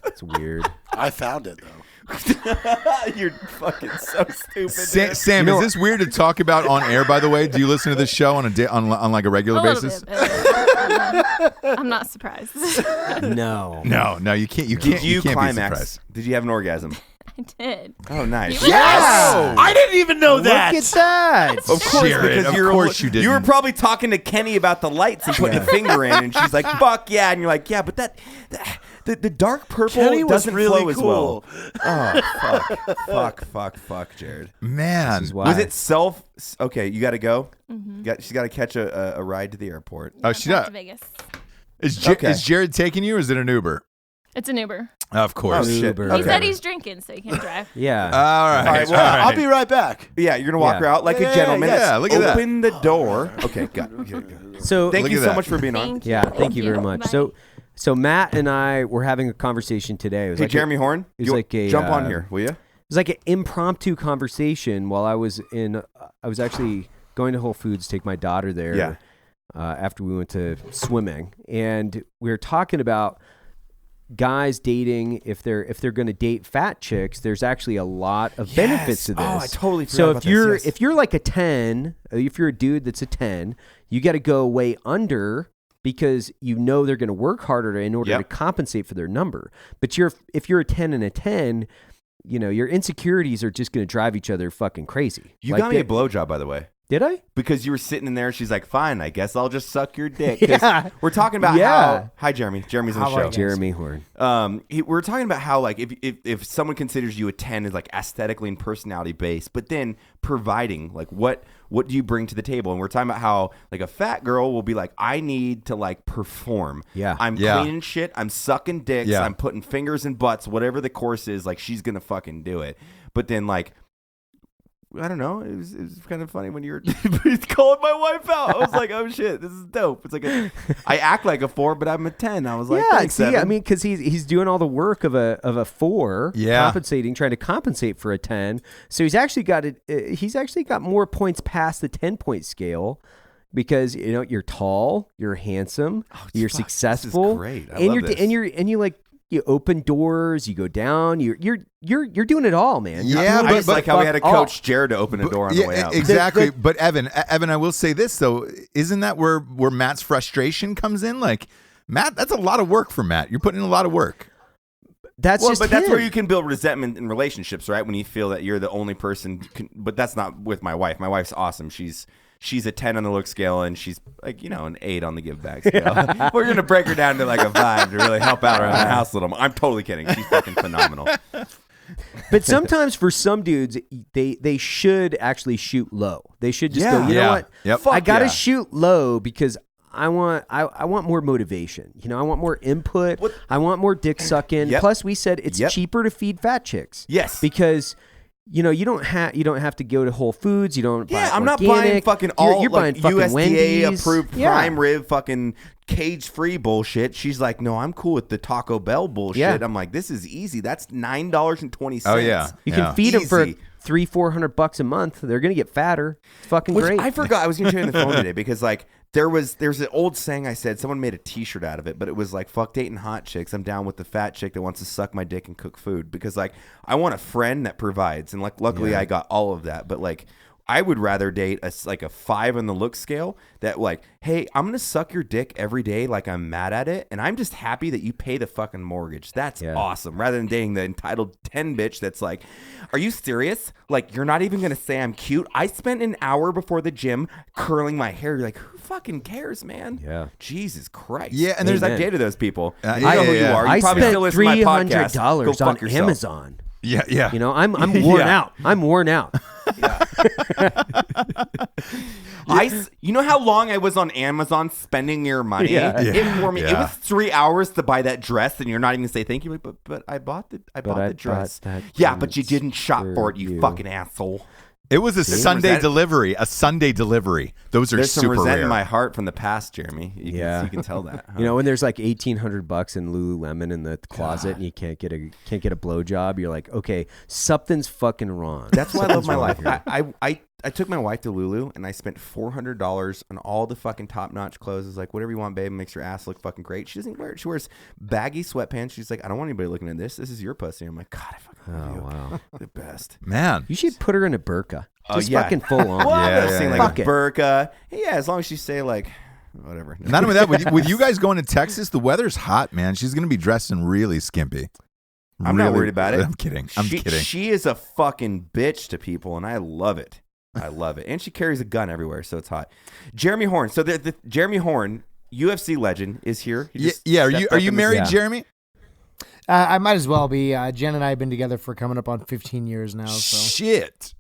It's weird. I found it though. You're fucking so stupid. Sam, is this weird to talk about on air? By the way, do you listen to this show on on like a regular A little basis? bit. I'm not surprised. No. No, you can't. You Did can't. you can't be climax? surprised. Did you have an orgasm? I did. Oh, nice. Yes! I didn't even know that. Look at that. Of course, Jared, because of you're course you You were didn't. probably talking to Kenny about the lights and putting a finger in, and she's like, "Fuck yeah!" And you're like, "Yeah, but the dark purple Kenny was doesn't really flow as cool. well." Oh, fuck, Jared. Man, This is why. Was it self? Okay, you got to go. She's got to catch a ride to the airport. Oh, she Back does. to Vegas. Is Jared taking you, or is it an Uber? It's an Uber. Of course. Oh, shit. Uber. He Okay. said he's drinking, so he can't drive. Yeah. All right. All right, well, all right. I'll be right back. Yeah, you're gonna walk Yeah. her out like Yeah, a gentleman. yeah, look at that. Open the door. Okay, got it. So Thank Look you at so that. much for being on. Thank you. yeah, thank you very much. Bye. So Matt and I were having a conversation today. It was Hey, like Jeremy Horn, it was like a, jump on uh, here, will you? It was like an impromptu conversation while I was actually going to Whole Foods to take my daughter there. Yeah. After we went to swimming, and we were talking about guys dating. If they're going to date fat chicks, there's actually a lot of benefits to this. Oh, I totally forgot So about if this, yes. you're like a 10, if you're a dude that's a 10, you got to go way under because you know they're going to work harder in order Yep. to compensate for their number. But if you're a 10 and a 10, you know your insecurities are just going to drive each other fucking crazy. You Like got me a blowjob, by the way. Did I? Because you were sitting in there, she's like, "Fine, I guess I'll just suck your dick." 'Cause Yeah. we're talking about Yeah. how. Hi, Jeremy. Jeremy's on the show. Jeremy Horn. We're talking about how, like, if someone considers you a 10 as like aesthetically and personality based, but then providing, like, what do you bring to the table? And we're talking about how, like, a fat girl will be like, "I need to like perform. Yeah. I'm Yeah. cleaning shit. I'm sucking dicks. Yeah. I'm putting fingers in butts. Whatever the course is, like, she's gonna fucking do it." But then, like, I don't know. It was kind of funny when you were calling my wife out. I was like, "Oh shit, this is dope." It's like I act like a 4, but I'm a 10. I was like, yeah, "Thanks, see, Evan." I mean, because he's doing all the work of a 4, Yeah. trying to compensate for a 10. So he's actually got it. He's actually got more points past the 10-point scale. Because you know you're tall, you're handsome, you're fuck, this is successful, great. I and love you're this. and you like you open doors, you go down, you're doing it all, man. You're Yeah, doing I it just the like how we had to fuck coach all. Jared to open a door on Yeah, the way out. exactly. But Evan, I will say this though: isn't that where Matt's frustration comes in? Like, Matt, that's a lot of work for Matt. You're putting in a lot of work. That's Well, just but that's him. where you can build resentment in relationships, right? When you feel that you're the only person. But that's not with my wife. My wife's awesome. She's a 10 on the look scale, and she's like, you know, an 8 on the give back scale. We're gonna break her down to like a 5 to really help out around the house a little more. I'm totally kidding. She's fucking phenomenal. But sometimes for some dudes, they should actually shoot low. They should just go, you know Yeah. what? Yep. I gotta yeah. shoot low because I want more motivation. You know, I want more input. I want more dick sucking. Yep. Plus, we said it's Yep. cheaper to feed fat chicks. Yes. Because you know you don't have to go to Whole Foods. You don't. Yeah, buy I'm not organic. buying fucking You're- all You're like buying fucking USDA Wendy's. approved Yeah. prime rib fucking cage free bullshit. She's like, "No, I'm cool with the Taco Bell bullshit." Yeah. I'm like, "This is easy. That's $9.20." Oh yeah, You yeah. can feed them for Easy. $300-400 a month. They're gonna get fatter. It's fucking Which great. I forgot. I was going to tell you on the phone today because like there's an old saying I said. Someone made a T-shirt out of it, but it was like, "Fuck dating hot chicks. I'm down with the fat chick that wants to suck my dick and cook food." Because like I want a friend that provides, and like luckily I got all of that. But like I would rather date like a 5 on the look scale that like, hey, I'm gonna suck your dick every day like I'm mad at it, and I'm just happy that you pay the fucking mortgage. That's awesome. Rather than dating the entitled 10 bitch that's like, are you serious? Like, you're not even gonna say I'm cute? I spent an hour before the gym curling my hair. You're like, who fucking cares, man? Yeah. Jesus Christ. Yeah, and there's I've dated those people. You yeah, know who you yeah. are. You I probably spent still listen to my podcast. Go $300 on fuck yourself. Amazon. Yeah. You know, I'm worn out. I'm worn out. You know how long I was on Amazon spending your money? Yeah. It wore me. It Yeah. was 3 hours to buy that dress, and you're not even gonna say thank you. Like, but I bought the dress. bought that Yeah, but you didn't shop for for it, you you. fucking asshole. It was a Sunday Resent- delivery. A Sunday delivery. Those are There's some super resent rare. in my heart from the past, Jeremy. Yeah. You can tell that. Huh? You know, when there's like $1,800 in Lululemon in the closet and you can't get a blowjob, you're like, okay, something's fucking wrong. That's why I love my life. Something's wrong here. I took my wife to Lulu and I spent $400 on all the fucking top notch clothes. It's like, whatever you want, babe, makes your ass look fucking great. She doesn't wear it. She wears baggy sweatpants. She's like, I don't want anybody looking at this. This is your pussy. I'm like, God, I fucking love you. Wow. The best. Man. You should put her in a burqa. Oh, Just yeah. fucking full on. Well, Yeah, I'm yeah, saying yeah. like Fuck a it. burqa. Yeah, as long as she say like, whatever. Not only that, with you guys going to Texas, the weather's hot, man. She's going to be dressed in really skimpy. I'm not worried about it. I'm kidding. I'm kidding. She is a fucking bitch to people, and I love it. I love it. And she carries a gun everywhere, so it's hot. Jeremy Horn. So the Jeremy Horn, UFC legend, is here. He just Yeah. stepped Are up you in the- married, Yeah. Jeremy? I might as well be. Jen and I have been together for coming up on 15 years now. So Shit.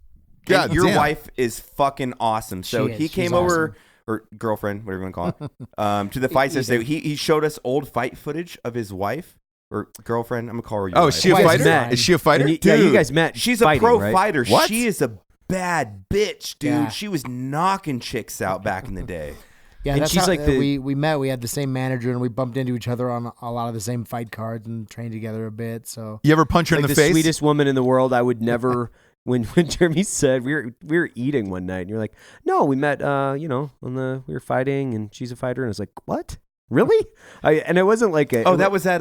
And God your damn. wife is fucking awesome. So She is. he came She's over, or girlfriend, whatever you want to call it, to the fights yesterday. He showed us old fight footage of his wife or girlfriend. I'm gonna call her. Your Oh, wife. is she a Wife's fighter? fine. Is she a fighter? And you Dude, guys met. She's fighting, a pro right? fighter. What? She is a bad bitch, dude. Yeah. She was knocking chicks out back in the day. yeah, And that's she's how, like the- we met. We had the same manager and we bumped into each other on a lot of the same fight cards and trained together a bit. So You ever punch her Like in the the face? sweetest woman in the world. I would never. When Jeremy said we were eating one night, and you're like, no, we met. We were fighting, and she's a fighter, and I was like, what? Really? And it wasn't like a. Oh, that was at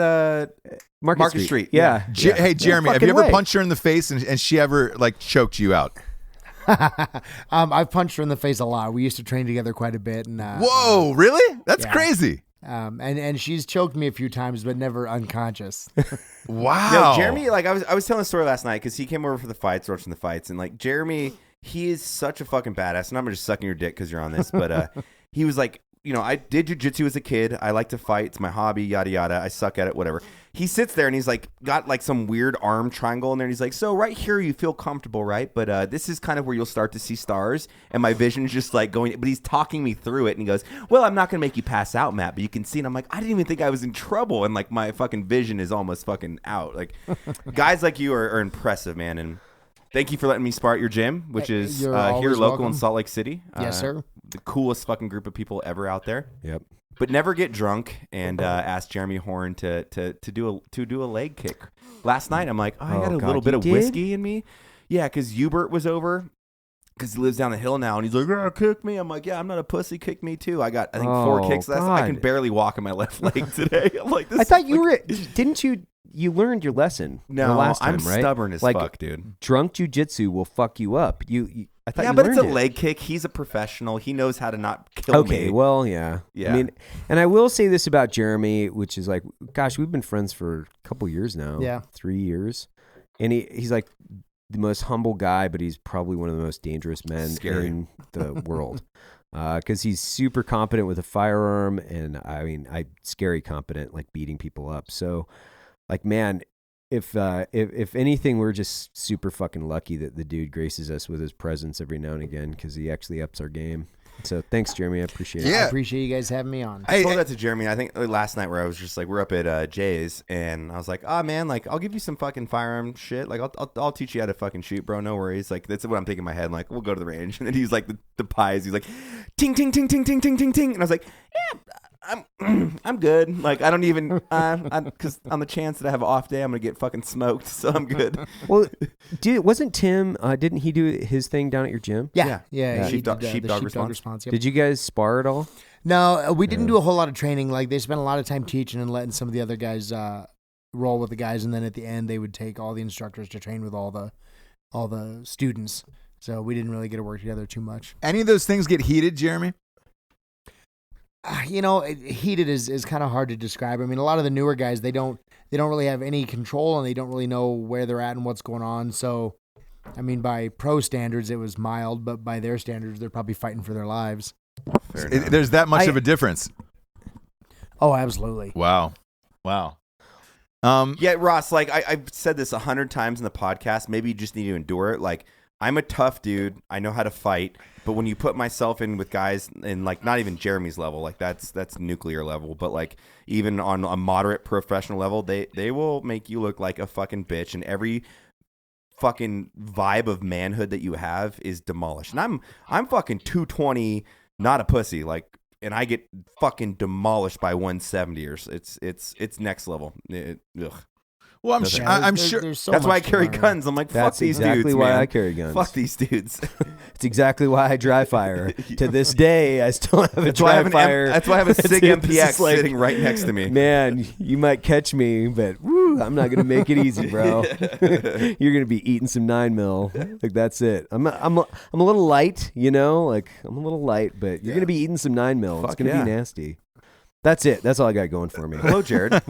Market Street. Yeah. Hey, Jeremy, have fucking you ever way. punched her in the face and she ever like choked you out? I've punched her in the face a lot. We used to train together quite a bit. And Whoa, really? That's yeah. crazy. and she's choked me a few times, but never unconscious. Wow. No, Jeremy, like I was telling a story last night because he came over for the fights, watching the fights, and like Jeremy, he is such a fucking badass. And I'm just sucking your dick because you're on this, but he was like, I did jujitsu as a kid. I like to fight. It's my hobby, yada yada. I suck at it, whatever. He sits there and he's like got like some weird arm triangle in there. And he's like, so right here you feel comfortable, right? But this is kind of where you'll start to see stars. And my vision's just like going. But he's talking me through it. And he goes, well, I'm not gonna make you pass out, Matt, but you can see. And I'm like, I didn't even think I was in trouble. And like my fucking vision is almost fucking out. Like guys like you are impressive, man. And thank you for letting me start your gym, which is You're here always local in welcome. Salt Lake City. Yes, sir. The coolest fucking group of people ever out there. Yep. But never get drunk and ask Jeremy Horn to do a leg kick. Last night I'm like, I got a God, little bit you of did? whiskey in me. Yeah, because Hubert was over because he lives down the hill now, and he's like, oh, kick me. I'm like, yeah, I'm not a pussy. Kick me too. I got I think 4 Oh, kicks last night. I can God. barely walk on my left leg today. I'm like, this I thought is you like- were. Didn't you? You learned your lesson. No, the last time, I'm right? stubborn as like, fuck, dude. Drunk jujitsu will fuck you up. I thought Yeah, you but it's learned a it. leg kick. He's a professional. He knows how to not kill Okay, me. well, yeah. Yeah. I mean, and I will say this about Jeremy, which is like, gosh, we've been friends for a couple years now. Yeah. 3 years. And he's like the most humble guy, but he's probably one of the most dangerous men Scary. in the world. Because he's super competent with a firearm, and scary competent, like beating people up. So, like, man, if anything, we're just super fucking lucky that the dude graces us with his presence every now and again, because he actually ups our game. So thanks, Jeremy. I appreciate it. Yeah. I appreciate you guys having me on. I told that to Jeremy. I think last night where I was just like, we're up at Jay's, and I was like, oh man, like I'll give you some fucking firearm shit. Like I'll teach you how to fucking shoot, bro. No worries. Like that's what I'm thinking in my head. Like we'll go to the range, and then he's like the pies. He's like, ting ting ting ting ting ting ting ting, and I was like, yeah. I'm good. Like I don't even because on the chance that I have an off day, I'm gonna get fucking smoked. So I'm good. Well, dude, wasn't Tim? Didn't he do his thing down at your gym? Yeah. Yeah. He Sheepdog- did, the sheepdog response. Yep. Did you guys spar at all? No, we didn't do a whole lot of training. Like they spent a lot of time teaching and letting some of the other guys roll with the guys, and then at the end they would take all the instructors to train with all the students. So we didn't really get to work together too much. Any of those things get heated, Jeremy? Heated is kind of hard to describe. I mean, a lot of the newer guys, they don't really have any control, and they don't really know where they're at and what's going on. So, I mean, by pro standards, it was mild, but by their standards, they're probably fighting for their lives. There's that much of a difference. Oh, absolutely. Wow. Yeah, Ross, like I've said this 100 times in the podcast. Maybe you just need to endure it. Like, I'm a tough dude. I know how to fight. But when you put myself in with guys in, like, not even Jeremy's level, like that's nuclear level, but like even on a moderate professional level, they will make you look like a fucking bitch, and every fucking vibe of manhood that you have is demolished. And I'm fucking 220, not a pussy, like, and I get fucking demolished by 170ers. It's next level. Ugh. Well, I'm sure. There's so That's why I much to carry learn. guns. I'm like, fuck That's these exactly dudes, why man. I carry guns. Fuck these dudes. It's exactly why I dry fire. To this day, I still have a That's why I dry have fire. that's why I have a SIG It's MPX just like, sitting right next to me. Man, you might catch me, but woo, I'm not gonna make it easy, bro. You're gonna be eating some 9mm. Like, that's it. I'm a little light, like I'm a little light, but you're gonna be eating some 9mm. It's Fuck gonna yeah. be nasty. That's it. That's all I got going for me. Hello, Jared. Welcome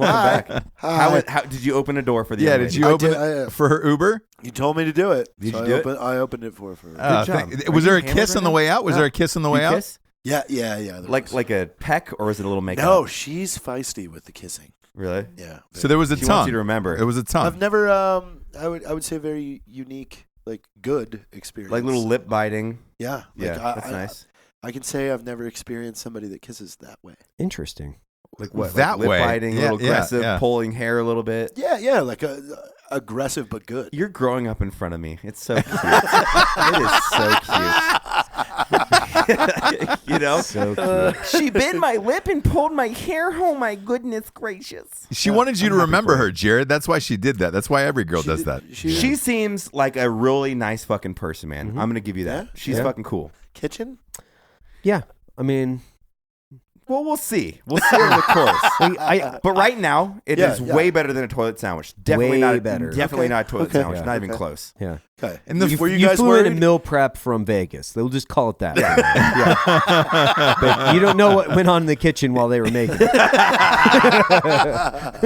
back. How did you open a door for the young did lady? you open did, it for her Uber? You told me to do it. Did so you do it? I opened it for her. Good job. Was Are there a you kiss hammered on the right way out? Was there a kiss on the way You out? kiss? Yeah. there was. Like a peck, or is it a little makeup? No, she's feisty with the kissing. Really? Yeah. So there was a She tongue. wants you to remember. It was a tongue. I've never. I would say very unique, like good experience. Like little lip biting. Yeah. Like Yeah, that's nice. I can say I've never experienced somebody that kisses that way. Interesting. Like what? That like lip way. biting, a Yeah, little aggressive, yeah. pulling hair a little bit. Yeah, like aggressive but good. You're growing up in front of me. It's so cute. It is so cute. So cute. She bit my lip and pulled my hair. Oh my goodness gracious. She wanted you to remember her, Jared. That's why she did that. That's why every girl does that. She seems like a really nice fucking person, man. I'm gonna give you that. Yeah? She's Yeah. fucking cool. Kitchen? Yeah. I mean, Well, we'll see. We'll see over the course. But right now, it is Yeah. way better than a toilet sandwich. Definitely Way not. better. Definitely Okay. not a toilet Okay. sandwich. Yeah. Not even Okay. close. yeah. Okay. And the- were you You guys flew worried? in a meal prep from Vegas. They'll just call it that. Yeah. But you don't know what went on in the kitchen while they were making it.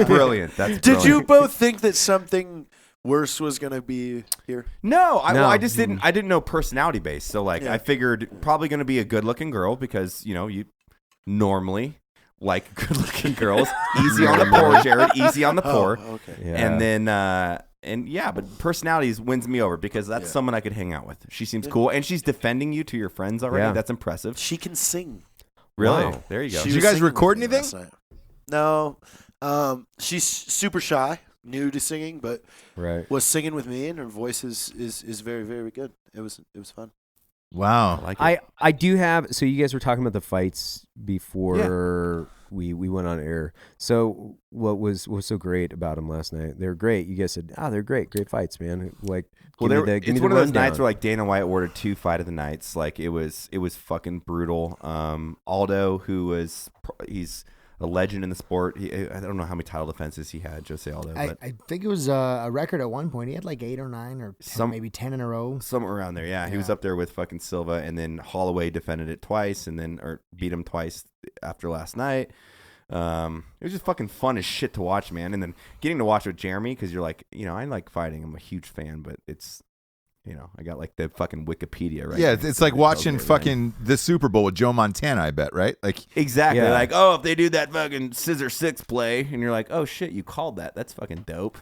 Brilliant. That's Did you brilliant. both think that something worse was going to be here? No, No. I just didn't. I didn't know personality based. So like, Yeah. I figured probably going to be a good looking girl because you normally like good looking girls. Easy on the poor, Jared. Easy on the poor. Oh, okay. Yeah. And then but personalities wins me over because that's someone I could hang out with. She seems cool, and she's defending you to your friends already. Yeah. That's impressive. She can sing. Really? Wow. There you go. She Did you was guys singing with record me anything? last night. No. She's super shy, new to singing, but Right. was singing with me, and her voice is very, very good. It was fun. Wow. I like it. I do have. So you guys were talking about the fights before we went on air. So what was so great about them last night? They were great. You guys said, "Oh, they're great it's fine." Like, Well, give me it's the one of those rundown. nights where like Dana White ordered 2 fight of the nights. Like it was fucking brutal. Aldo, he's a legend in the sport. I don't know how many title defenses he had, Jose Aldo, but I think it was a record at one point. He had like 8 or 9 or 10, maybe 10 in a row. somewhere around there. Yeah, he was up there with fucking Silva, and then Holloway defended it twice, or beat him twice after last night. It was just fucking fun as shit to watch, man. And then getting to watch with Jeremy because you're like, I like fighting. I'm a huge fan, but it's. I got like the fucking Wikipedia, right? Yeah, next it's to like me. watching Okay, fucking the Super Bowl with Joe Montana, I bet, right? Like, Exactly. Yeah. Like, oh, if they do that fucking scissor six play, and you're like, oh shit, you called that. That's fucking dope.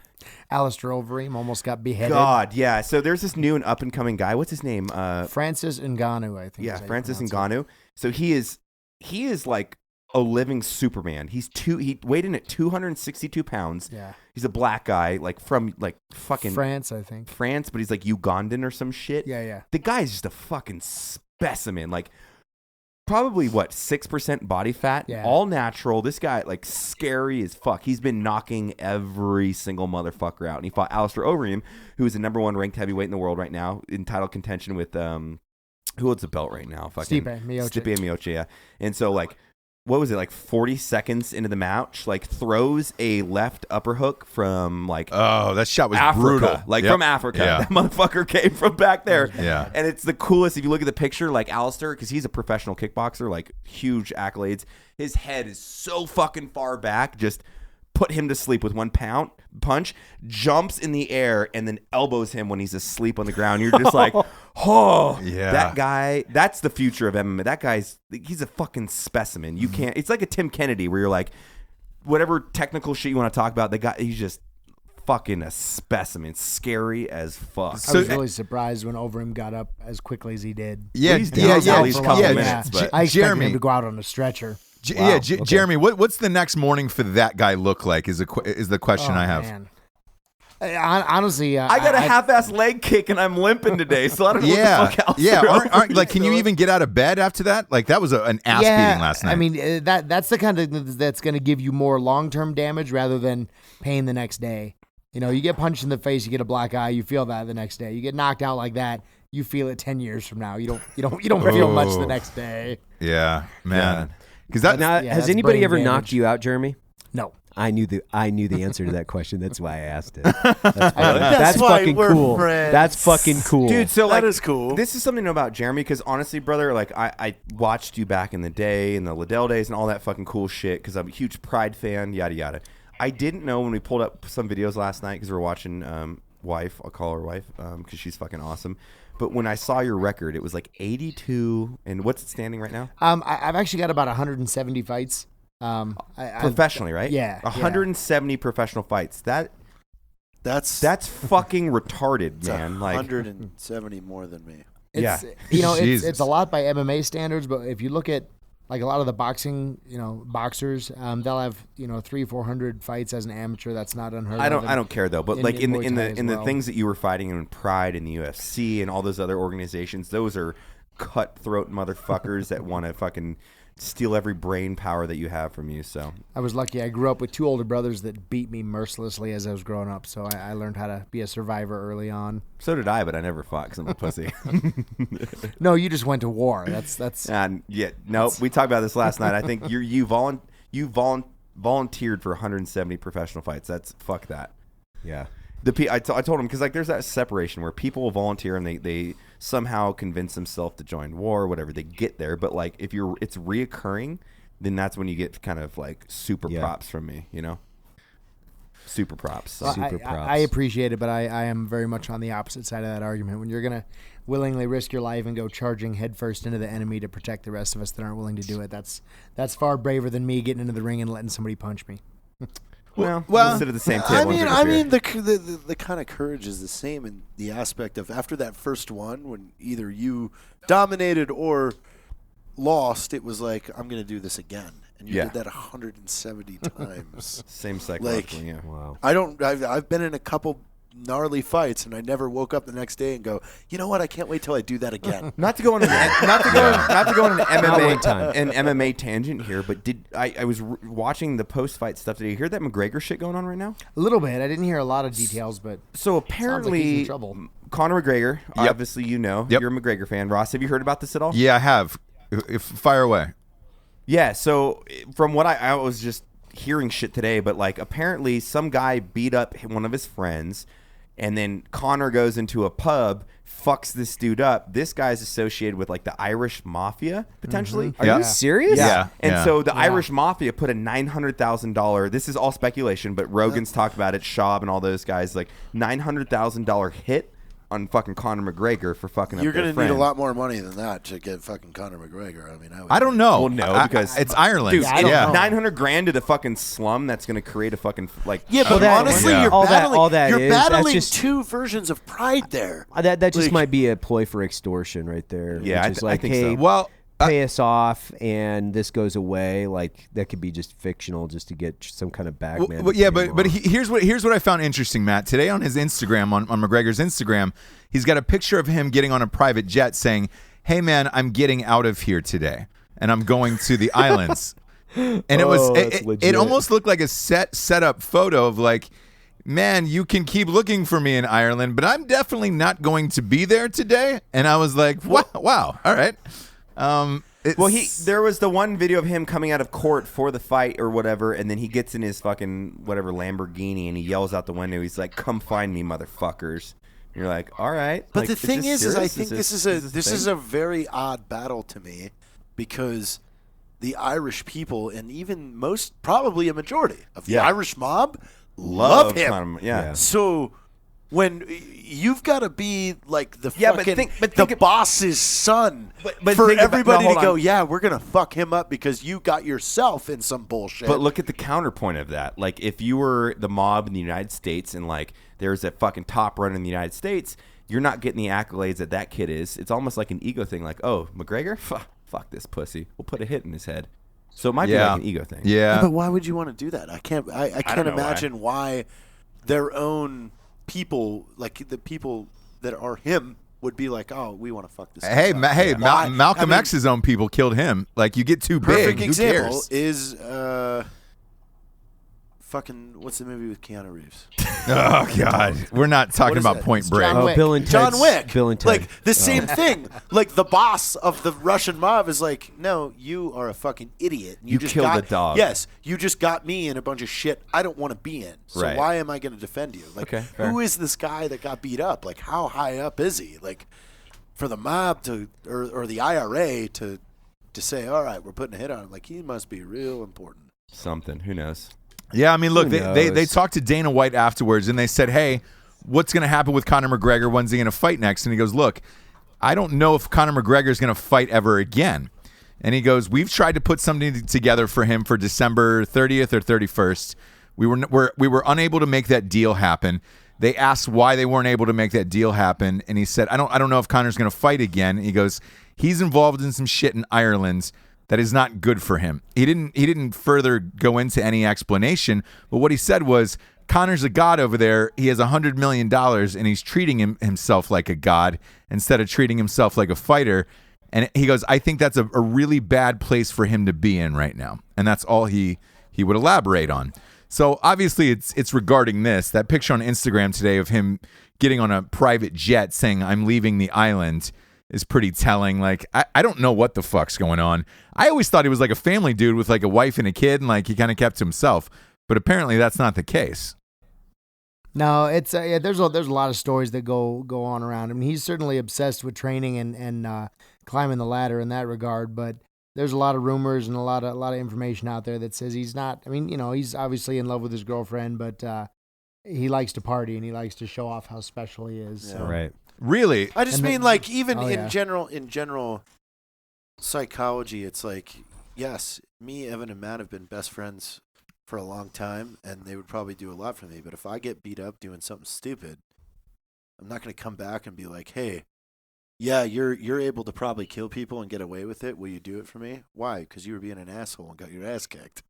Alistair Overeem almost got beheaded. God, yeah. So there's this new and up and coming guy. What's his name? Francis Ngannou, I think. Yeah, is how you Francis pronounce it. Ngannou. So he is like a living Superman. He weighed in at 262 pounds. Yeah. He's a black guy, like from like fucking France, I think. France, but he's like Ugandan or some shit. Yeah. The guy's just a fucking specimen. Like probably 6% body fat, Yeah. all natural. This guy like scary as fuck. He's been knocking every single motherfucker out. And he fought Alistair Overeem, who is the number 1 ranked heavyweight in the world right now, in title contention with who holds the belt right now? Fucking Stipe Miocic. Stipe Miocic, yeah. And so like what was it, like 40 seconds into the match, like throws a left upper hook from like that shot was Africa, brutal. like Yep. from Africa. Yeah. That motherfucker came from back there. Yeah. And it's the coolest. If you look at the picture, like Alistair, because he's a professional kickboxer, like huge accolades. His head is so fucking far back, just put him to sleep with one punch, jumps in the air, and then elbows him when he's asleep on the ground. You're just like, oh, Yeah. that guy, that's the future of MMA. That he's a fucking specimen. You can't, it's like a Tim Kennedy where you're like, whatever technical shit you want to talk about, the guy, he's just fucking a specimen. Scary as fuck. I was really surprised when Overeem got up as quickly as he did. Yeah, He's down for at least a couple yeah, minutes, but I expected Jeremy- him to go out on a stretcher. Yeah, Jeremy, what's the next morning for that guy look like? Is the question I have. Man. Honestly, I got a half-ass leg kick and I'm limping today, so I don't know Yeah, what the fuck else. yeah. they're Aren't, offering like, can you to even get out of bed after that? Like, that was an ass beating last night. I mean, that's the kind of that's going to give you more long-term damage rather than pain the next day. You know, you get punched in the face, you get a black eye, you feel that the next day. You get knocked out like that, you feel it 10 years from now. You don't feel much the next day. yeah, man. Because that Now, Yeah, has that's anybody brain ever damage. knocked you out, Jeremy? No. I knew the answer to that question. That's why I asked it. That's That's why fucking we're cool. friends. That's fucking cool. Dude, so like, That is cool. This is something to know about Jeremy, because honestly, brother, like I watched you back in the day, in the Liddell days and all that fucking cool shit, because I'm a huge Pride fan, yada yada. I didn't know when we pulled up some videos last night, because we were watching Wife, I'll call her Wife, because she's fucking awesome. But when I saw your record, it was like 82, and what's it standing right now? I've actually got about 170 fights. Professionally, right? Yeah, 170 professional fights. That's That's fucking retarded, it's man. Like, 170 more than me. It's, Yeah. you know, Jesus. it's a lot by MMA standards, but if you look at like a lot of the boxing, boxers, they'll have 300-400 fights as an amateur. That's not unheard of. I don't care though. But in- like in in Muay Thai as the well. things that you were fighting in Pride and the UFC and all those other organizations, those are cutthroat motherfuckers that want to fucking steal every brain power that you have from you. So I was lucky. I grew up with two older brothers that beat me mercilessly as I was growing up, so I learned how to be a survivor early on. so did I, but I never fought because I'm a pussy. No, you just went to war. That's And yeah, nope. We talked about this last night. I think you volunteered for 170 professional fights. That's fuck that. yeah. I told him, because like there's that separation where people will volunteer and they somehow convince themselves to join war or whatever, they get there, but like if it's reoccurring, then that's when you get kind of like super props from me, super props. So. Well, Super props. I appreciate it, but I am very much on the opposite side of that argument. When you're going to willingly risk your life and go charging headfirst into the enemy to protect the rest of us that aren't willing to do it, that's far braver than me getting into the ring and letting somebody punch me. Well, we'll sit at the same table. I and mean, drink a I beer. mean, the kind of courage is the same in the aspect of after that first one, when either you dominated or lost, it was like, I'm going to do this again. And you Yeah. did that 170 times. Same psychologically, yeah. Wow. I've been in a couple gnarly fights, and I never woke up the next day and go, you know what? I can't wait till I do that again. Not to go on an one time. MMA tangent here, but I was watching the post-fight stuff. Did you hear that McGregor shit going on right now? A little bit. I didn't hear a lot of details, but So sounds like he's apparently, in trouble. Conor McGregor, Yep. obviously you're a McGregor fan. Ross, have you heard about this at all? Yeah, I have. Fire away. Yeah, so from what I was just hearing shit today, but like apparently some guy beat up one of his friends, and then Connor goes into a pub, fucks this dude up. This guy's associated with like the Irish mafia, potentially. Are Yeah. you serious? Yeah. And so the Irish mafia put a $900,000, this is all speculation, but Rogan's talked about it, Schaub and all those guys, like $900,000 hit on fucking Conor McGregor for fucking You're up their going to friend. need a lot more money than that to get fucking Conor McGregor. I mean, I don't know. Well, no, because it's Ireland. Dude, I don't know. 900 grand to the fucking slum, that's going to create a fucking like Yeah, but that- honestly, yeah. you're all battling, that you're is, that's battling just- two versions of Pride there. That just Like- might be a ploy for extortion right there. Yeah, which I is th- I like, think hey, so. Well, pay us off and this goes away. Like that could be just fictional, just to get some kind of bag man. Well, to yeah, pay him but off. here's what I found interesting, Matt. Today on his Instagram, on McGregor's Instagram, he's got a picture of him getting on a private jet saying, "Hey man, I'm getting out of here today and I'm going to the islands." And it was that's it legit. almost looked like a set up photo of like, man, you can keep looking for me in Ireland, but I'm definitely not going to be there today. And I was like, wow, all right. Well, there was the one video of him coming out of court for the fight or whatever, and then he gets in his fucking whatever Lamborghini and he yells out the window. He's like, "Come find me, motherfuckers!" And you're like, "All right." But like, the thing is I think this this is a very odd battle to me, because the Irish people and even probably a majority of the Irish mob love him. Yeah. So when you've got to be like the think boss's son but for think about- everybody no, to hold go, on. yeah, we're gonna fuck him up because you got yourself in some bullshit. But look at the counterpoint of that. Like, if you were the mob in the United States and, like, there's a fucking top run in the United States, you're not getting the accolades that kid is. It's almost like an ego thing. Like, oh, McGregor? Fuck this pussy. We'll put a hit in his head. So it might be like an ego thing. Yeah. But why would you want to do that? I can't don't know imagine why their own people, like the people that are him, would be like, oh, we want to fuck this guy up. Malcolm X's own people killed him. Like, you get too big. Perfect Who example cares? is fucking what's the movie with Keanu Reeves? Oh God, we're not talking What is about that? Point It's Break. John Wick. Bill and John Ted's- Wick. Bill and Ted. Like the same thing. Like the boss of the Russian mob is like, no, you are a fucking idiot. You just killed got, a dog. Yes, you just got me in a bunch of shit I don't want to be in. So Right. why am I going to defend you? Like, Okay, fair. who is this guy that got beat up? Like, how high up is he? Like, for the mob to or the IRA to say, all right, we're putting a hit on him. Like, he must be real important. Something. Who knows? Yeah, I mean, look, Who they knows? talked to Dana White afterwards, and they said, hey, what's going to happen with Conor McGregor? When's he going to fight next? And he goes, look, I don't know if Conor McGregor is going to fight ever again. And he goes, we've tried to put something together for him for December 30th or 31st. We were unable to make that deal happen. They asked why they weren't able to make that deal happen, and he said, I don't know if Conor's going to fight again. He goes, he's involved in some shit in Ireland that is not good for him. He didn't further go into any explanation, but what he said was, Conor's a god over there. He has $100 million, and he's treating himself like a god instead of treating himself like a fighter. And he goes, I think that's a really bad place for him to be in right now. And that's all he would elaborate on. So obviously it's regarding this. That picture on Instagram today of him getting on a private jet saying, I'm leaving the island, is pretty telling. Like, I don't know what the fuck's going on. I always thought he was like a family dude with like a wife and a kid, and like he kind of kept to himself. But apparently that's not the case. No, it's there's a lot of stories that go on around him. He's certainly obsessed with training and climbing the ladder in that regard. But there's a lot of rumors and a lot of information out there that says he's not. I mean, he's obviously in love with his girlfriend, but he likes to party and he likes to show off how special he is. So. Right. Really? I just And mean, the- like, even Oh, in yeah. general psychology, it's like, yes, me, Evan, and Matt have been best friends for a long time, and they would probably do a lot for me. But if I get beat up doing something stupid, I'm not going to come back and be like, hey, yeah, you're able to probably kill people and get away with it. Will you do it for me? Why? Because you were being an asshole and got your ass kicked.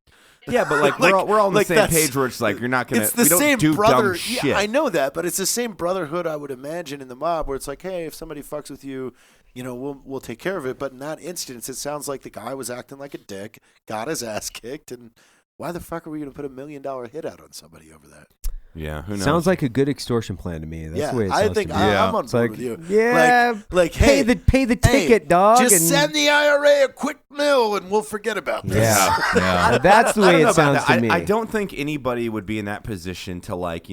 Yeah, but like, Like- we're all on the like same that's- page where it's like you're not gonna. It's the we don't same do brother. dumb shit. Yeah, I know that, but it's the same brotherhood I would imagine in the mob, where it's like, hey, if somebody fucks with you, we'll take care of it. But in that instance, it sounds like the guy was acting like a dick, got his ass kicked, and why the fuck are we going to put $1 million hit out on somebody over that? Yeah, who knows? Sounds like a good extortion plan to me. That's yeah, the way it I sounds think to me. I'm on It's board like, with you. yeah, like pay hey, the ticket, dog. Just and send the IRA a quick mill, and we'll forget about this. Yeah. Yeah. That's the I don't way know it about sounds that. to me. I don't think anybody would be in that position to, like,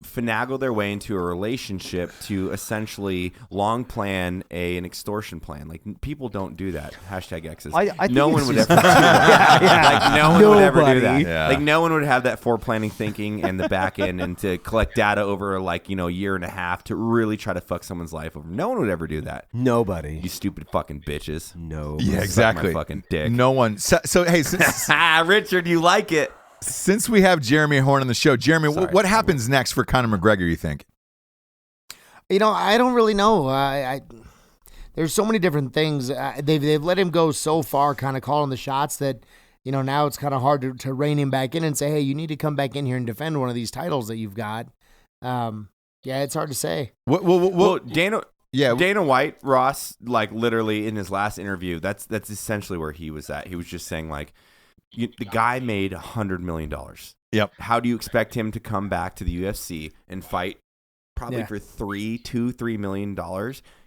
finagle their way into a relationship to essentially long plan an extortion plan. Like, people don't do that. Hashtag X's. I think no it's one would just- ever do that. Like, no one would ever do that. Nobody. Yeah. Like, no one would have that foreplanning thinking and the back end and to collect data over, like, a year and a half to really try to fuck someone's life over. No one would ever do that. Nobody. You stupid fucking bitches. No. Yeah, Suck exactly. my fucking dick. No one. So hey, Richard, you like it. since we have Jeremy Horn on the show, Jeremy, Sorry. what happens next for Conor McGregor, you think? I don't really know. There's so many different things. They've let him go so far, kind of calling the shots that now it's kind of hard to rein him back in and say, hey, you need to come back in here and defend one of these titles that you've got. Yeah, it's hard to say. Well, Dana White, Ross, like, literally in his last interview, that's essentially where he was at. He was just saying, like, the guy made $100 million. Yep. How do you expect him to come back to the UFC and fight probably Yeah. for $3 million?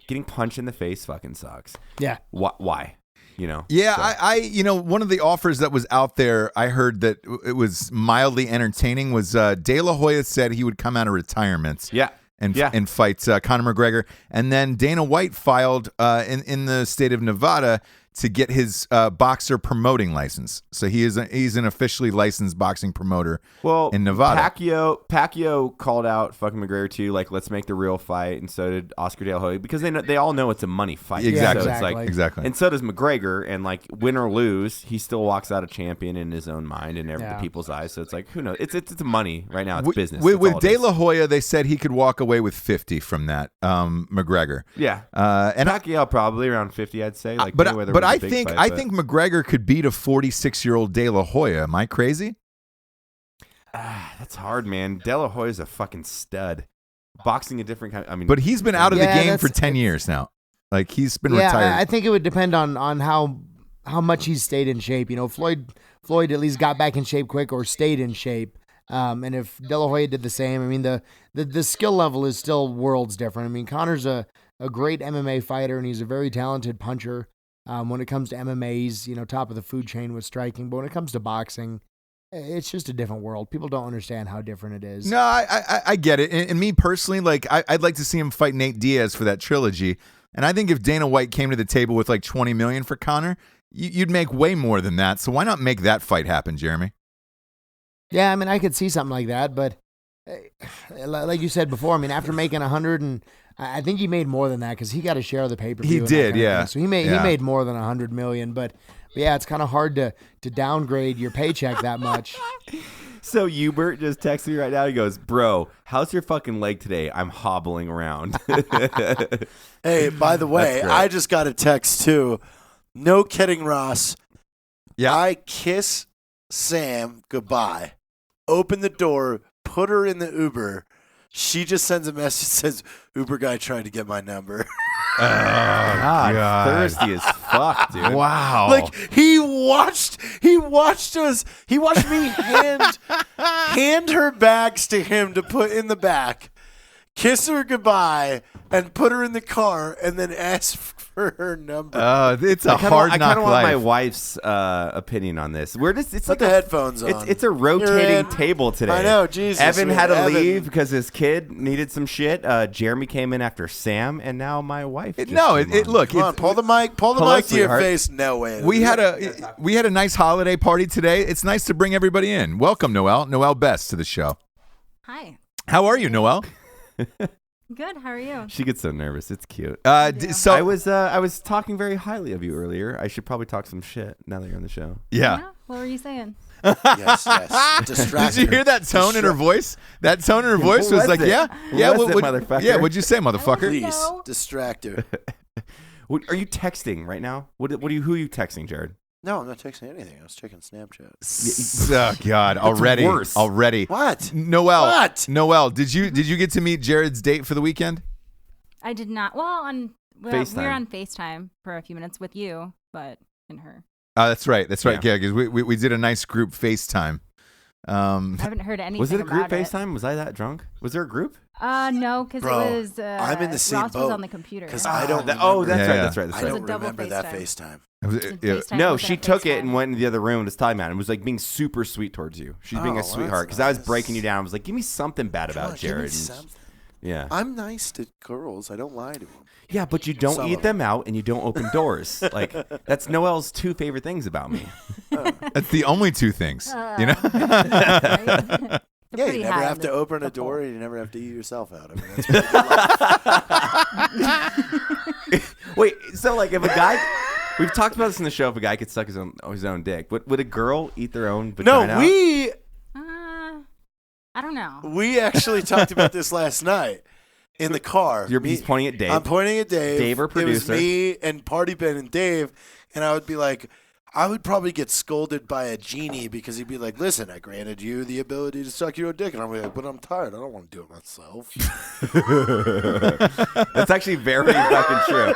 Getting punched in the face fucking sucks. Yeah. Why? you know. Yeah, So. I one of the offers that was out there, I heard that it was mildly entertaining. Was De La Hoya said he would come out of retirement. Yeah. And fight Conor McGregor, and then Dana White filed in the state of Nevada to get his boxer promoting license. So he's an officially licensed boxing promoter. Well, in Nevada, Pacquiao called out fucking McGregor too. Like, let's make the real fight, and so did Oscar De La Hoya because they all know it's a money fight. Exactly, So it's like, exactly. And so does McGregor, and like win or lose, he still walks out a champion in his own mind and the people's eyes. So it's like, who knows? It's money right now. It's business. With De La Hoya, they said he could walk away with 50 from that. McGregor, yeah, and Pacquiao probably around 50, I'd say. Like, but Mayweather was a big think fight, I think McGregor could beat a 46-year-old De La Hoya. Am I crazy? That's hard, man. De La Hoya's a fucking stud. Boxing a different kind. I mean, But he's been out of the Yeah, game for that's- 10 years now. Like he's been Yeah, retired. I think it would depend on how much he's stayed in shape. You know, Floyd at least got back in shape quick or stayed in shape. And if De La Hoya did the same, I mean the skill level is still worlds different. I mean, Conor's a great MMA fighter and he's a very talented puncher. When it comes to MMA, he's top of the food chain with striking. But when it comes to boxing, it's just a different world. People don't understand how different it is. No, I get it. And me personally, like I'd like to see him fight Nate Diaz for that trilogy. And I think if Dana White came to the table with like $20 million for Conor, you'd make way more than that. So why not make that fight happen, Jeremy? Yeah, I mean, I could see something like that, but like you said before, I mean, after making 100 and I think he made more than that because he got a share of the pay-per-view. He did, yeah. So he made more than 100 million, but yeah, it's kind of hard to downgrade your paycheck that much. So Hubert just texted me right now. He goes, "Bro, how's your fucking leg today? I'm hobbling around." Hey, by the way, I just got a text too. No kidding, Ross. Yeah. I kiss Sam goodbye. Open the door, put her in the Uber. She just sends a message says, "Uber guy trying to get my number." God, thirsty as fuck, dude. Wow. Like he watched us. He watched me hand her bags to him to put in the back, kiss her goodbye, and put her in the car, and then ask for her number. It's a hard I knock kind of want my life. wife's opinion on this. It's Put like the headphones on. It's a You're rotating in. table today. I know, Jesus. Evan had to Evan. leave because his kid needed some shit. Jeremy came in after Sam, and now my wife. just came on. Look. Come on, pull the mic to Hello, your sweetheart. face. No way. We had a nice holiday party today. It's nice to bring everybody in. Welcome, Noelle Best to the show. Hi. How are you, Noelle? Good. How are you? She gets so nervous. It's cute. So I was talking very highly of you earlier. I should probably talk some shit now that you're on the show. yeah. What were you saying? Yes. Distract Did you her. hear that tone in her voice? That tone in her voice What was was like, it? yeah, What was it, motherfucker? Yeah, what'd you say, motherfucker? Please No. distract her. Are you texting right now? Who are you texting, Jared? No, I'm not texting anything. I was checking Snapchat. Oh God! worse. Already. What? Noelle. What? Noelle, did you get to meet Jared's date for the weekend? I did not. Well, we were FaceTime. on FaceTime for a few minutes with you, but in her. That's right. Yeah. Yeah, because we did a nice group FaceTime. I haven't heard anything. Was it a group about it. FaceTime? Was I that drunk? Was there a group? No, because it Bro, was. I'm in the same Ross boat, was on the computer. 'cause I don't That's remember. right. Yeah. That's right. I That's It right. was don't a double remember that FaceTime. FaceTime. Did Yeah. FaceTime No, with she that took it FaceTime. and went into the other room and was talking about it and was like being super sweet towards you. She's being Oh, a that's sweetheart because I was nice. breaking you down. I was like, give me something bad Come about on, give me Jared. And something. yeah. I'm nice to girls. I don't lie to them. Yeah, but you don't Some eat of them. them out and you don't open doors. Like, that's Noelle's two favorite things about me. That's the only two things. You know. Right? Yeah, Pretty you never high have on to the- open the a door pole. and you never have to eat yourself out. I mean, that's pretty Wait, so like if a guy, we've talked about this in the show, if a guy could suck his own dick, would a girl eat their own vagina? No, we I don't know. actually talked about this last night in the car. He's pointing at Dave. I'm pointing at Dave. Dave, our It was producer. me and Party Ben and Dave, and I would be like, I would probably get scolded by a genie because he'd be like, "Listen, I granted you the ability to suck your own dick," and I'm like, "But I'm tired. I don't want to do it myself." That's actually very fucking true.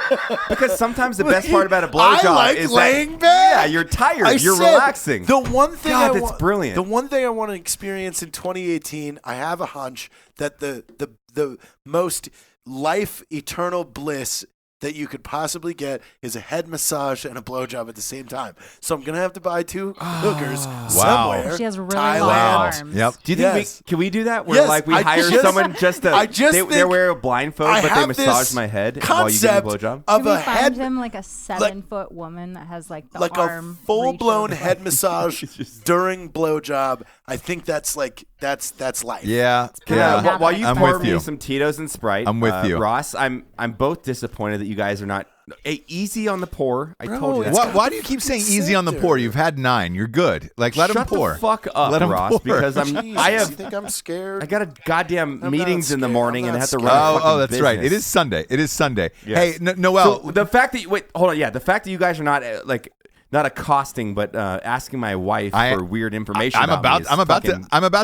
Because sometimes the best part about a I blowjob like is laying that, back. Yeah, you're tired. I You're said, relaxing. The one thing God, I that's want, brilliant. The one thing I want to experience in 2018, I have a hunch that the most life eternal bliss that you could possibly get is a head massage and a blowjob at the same time. So I'm gonna have to buy 2 hookers somewhere. She has really Thailand. long arms. Yep. Do you think Yes. can we do that? Where Yes, like we I hire just- someone just to I just they think wear a blindfold, I but they have massage this my head while you give me a concept blowjob. of Can we a find head, him like a 7-foot woman that has like the like arm a full-blown reach over, head like- massage during blowjob. I think that's like that's life. Yeah. Yeah. Yeah. While you I'm pour with me you. some Tito's and Sprite, I'm with you. Ross. I'm both disappointed that you guys are not easy on the pour. I told you that. Why do you keep saying easy on the pour? You've had 9. You're good. Like, let him Shut pour. the fuck up, Let him Ross, pour. because Jesus, I you have think I'm scared? I got a goddamn I'm meetings not in the scared. morning I'm and I not have to scared. run. a Oh, fucking that's right. It business. is Sunday. It is Sunday. Yes. Hey, Noelle. So the fact that hold on, the fact that you guys are not like not accosting, but asking my wife for weird information. I'm about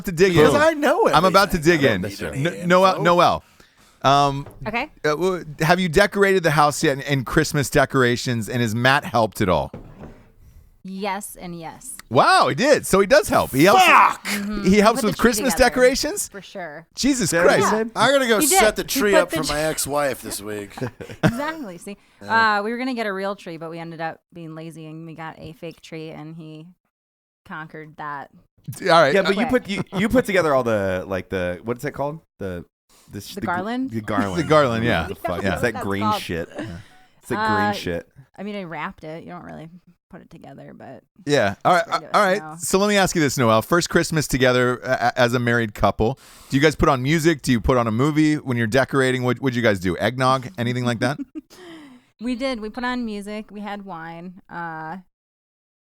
to dig in. Because I know it. I'm about to dig in. Noelle. Okay. Have you decorated the house yet and Christmas decorations? And has Matt helped at all? Yes and yes. Wow, he did. So he does help. He helps. He helps Put the with tree Christmas together, decorations. For sure. Jesus Is that what Christ. you said? I gotta go He did. set the He tree put up the for my ex-wife this week. Exactly. See, we were gonna get a real tree, but we ended up being lazy and we got a fake tree, and he conquered that. All right. Yeah, but Quick. you put together all the what's it called The garland? The garland. The garland, yeah. The fuck Yeah. is that That's green called. shit? It's the green shit. I mean, I wrapped it. You don't really put it together, but Yeah. All right. Spread it All right. out. So let me ask you this, Noelle. First Christmas together as a married couple. Do you guys put on music? Do you put on a movie when you're decorating? What'd you guys do? Eggnog? Anything like that? we did. We put on music. We had wine.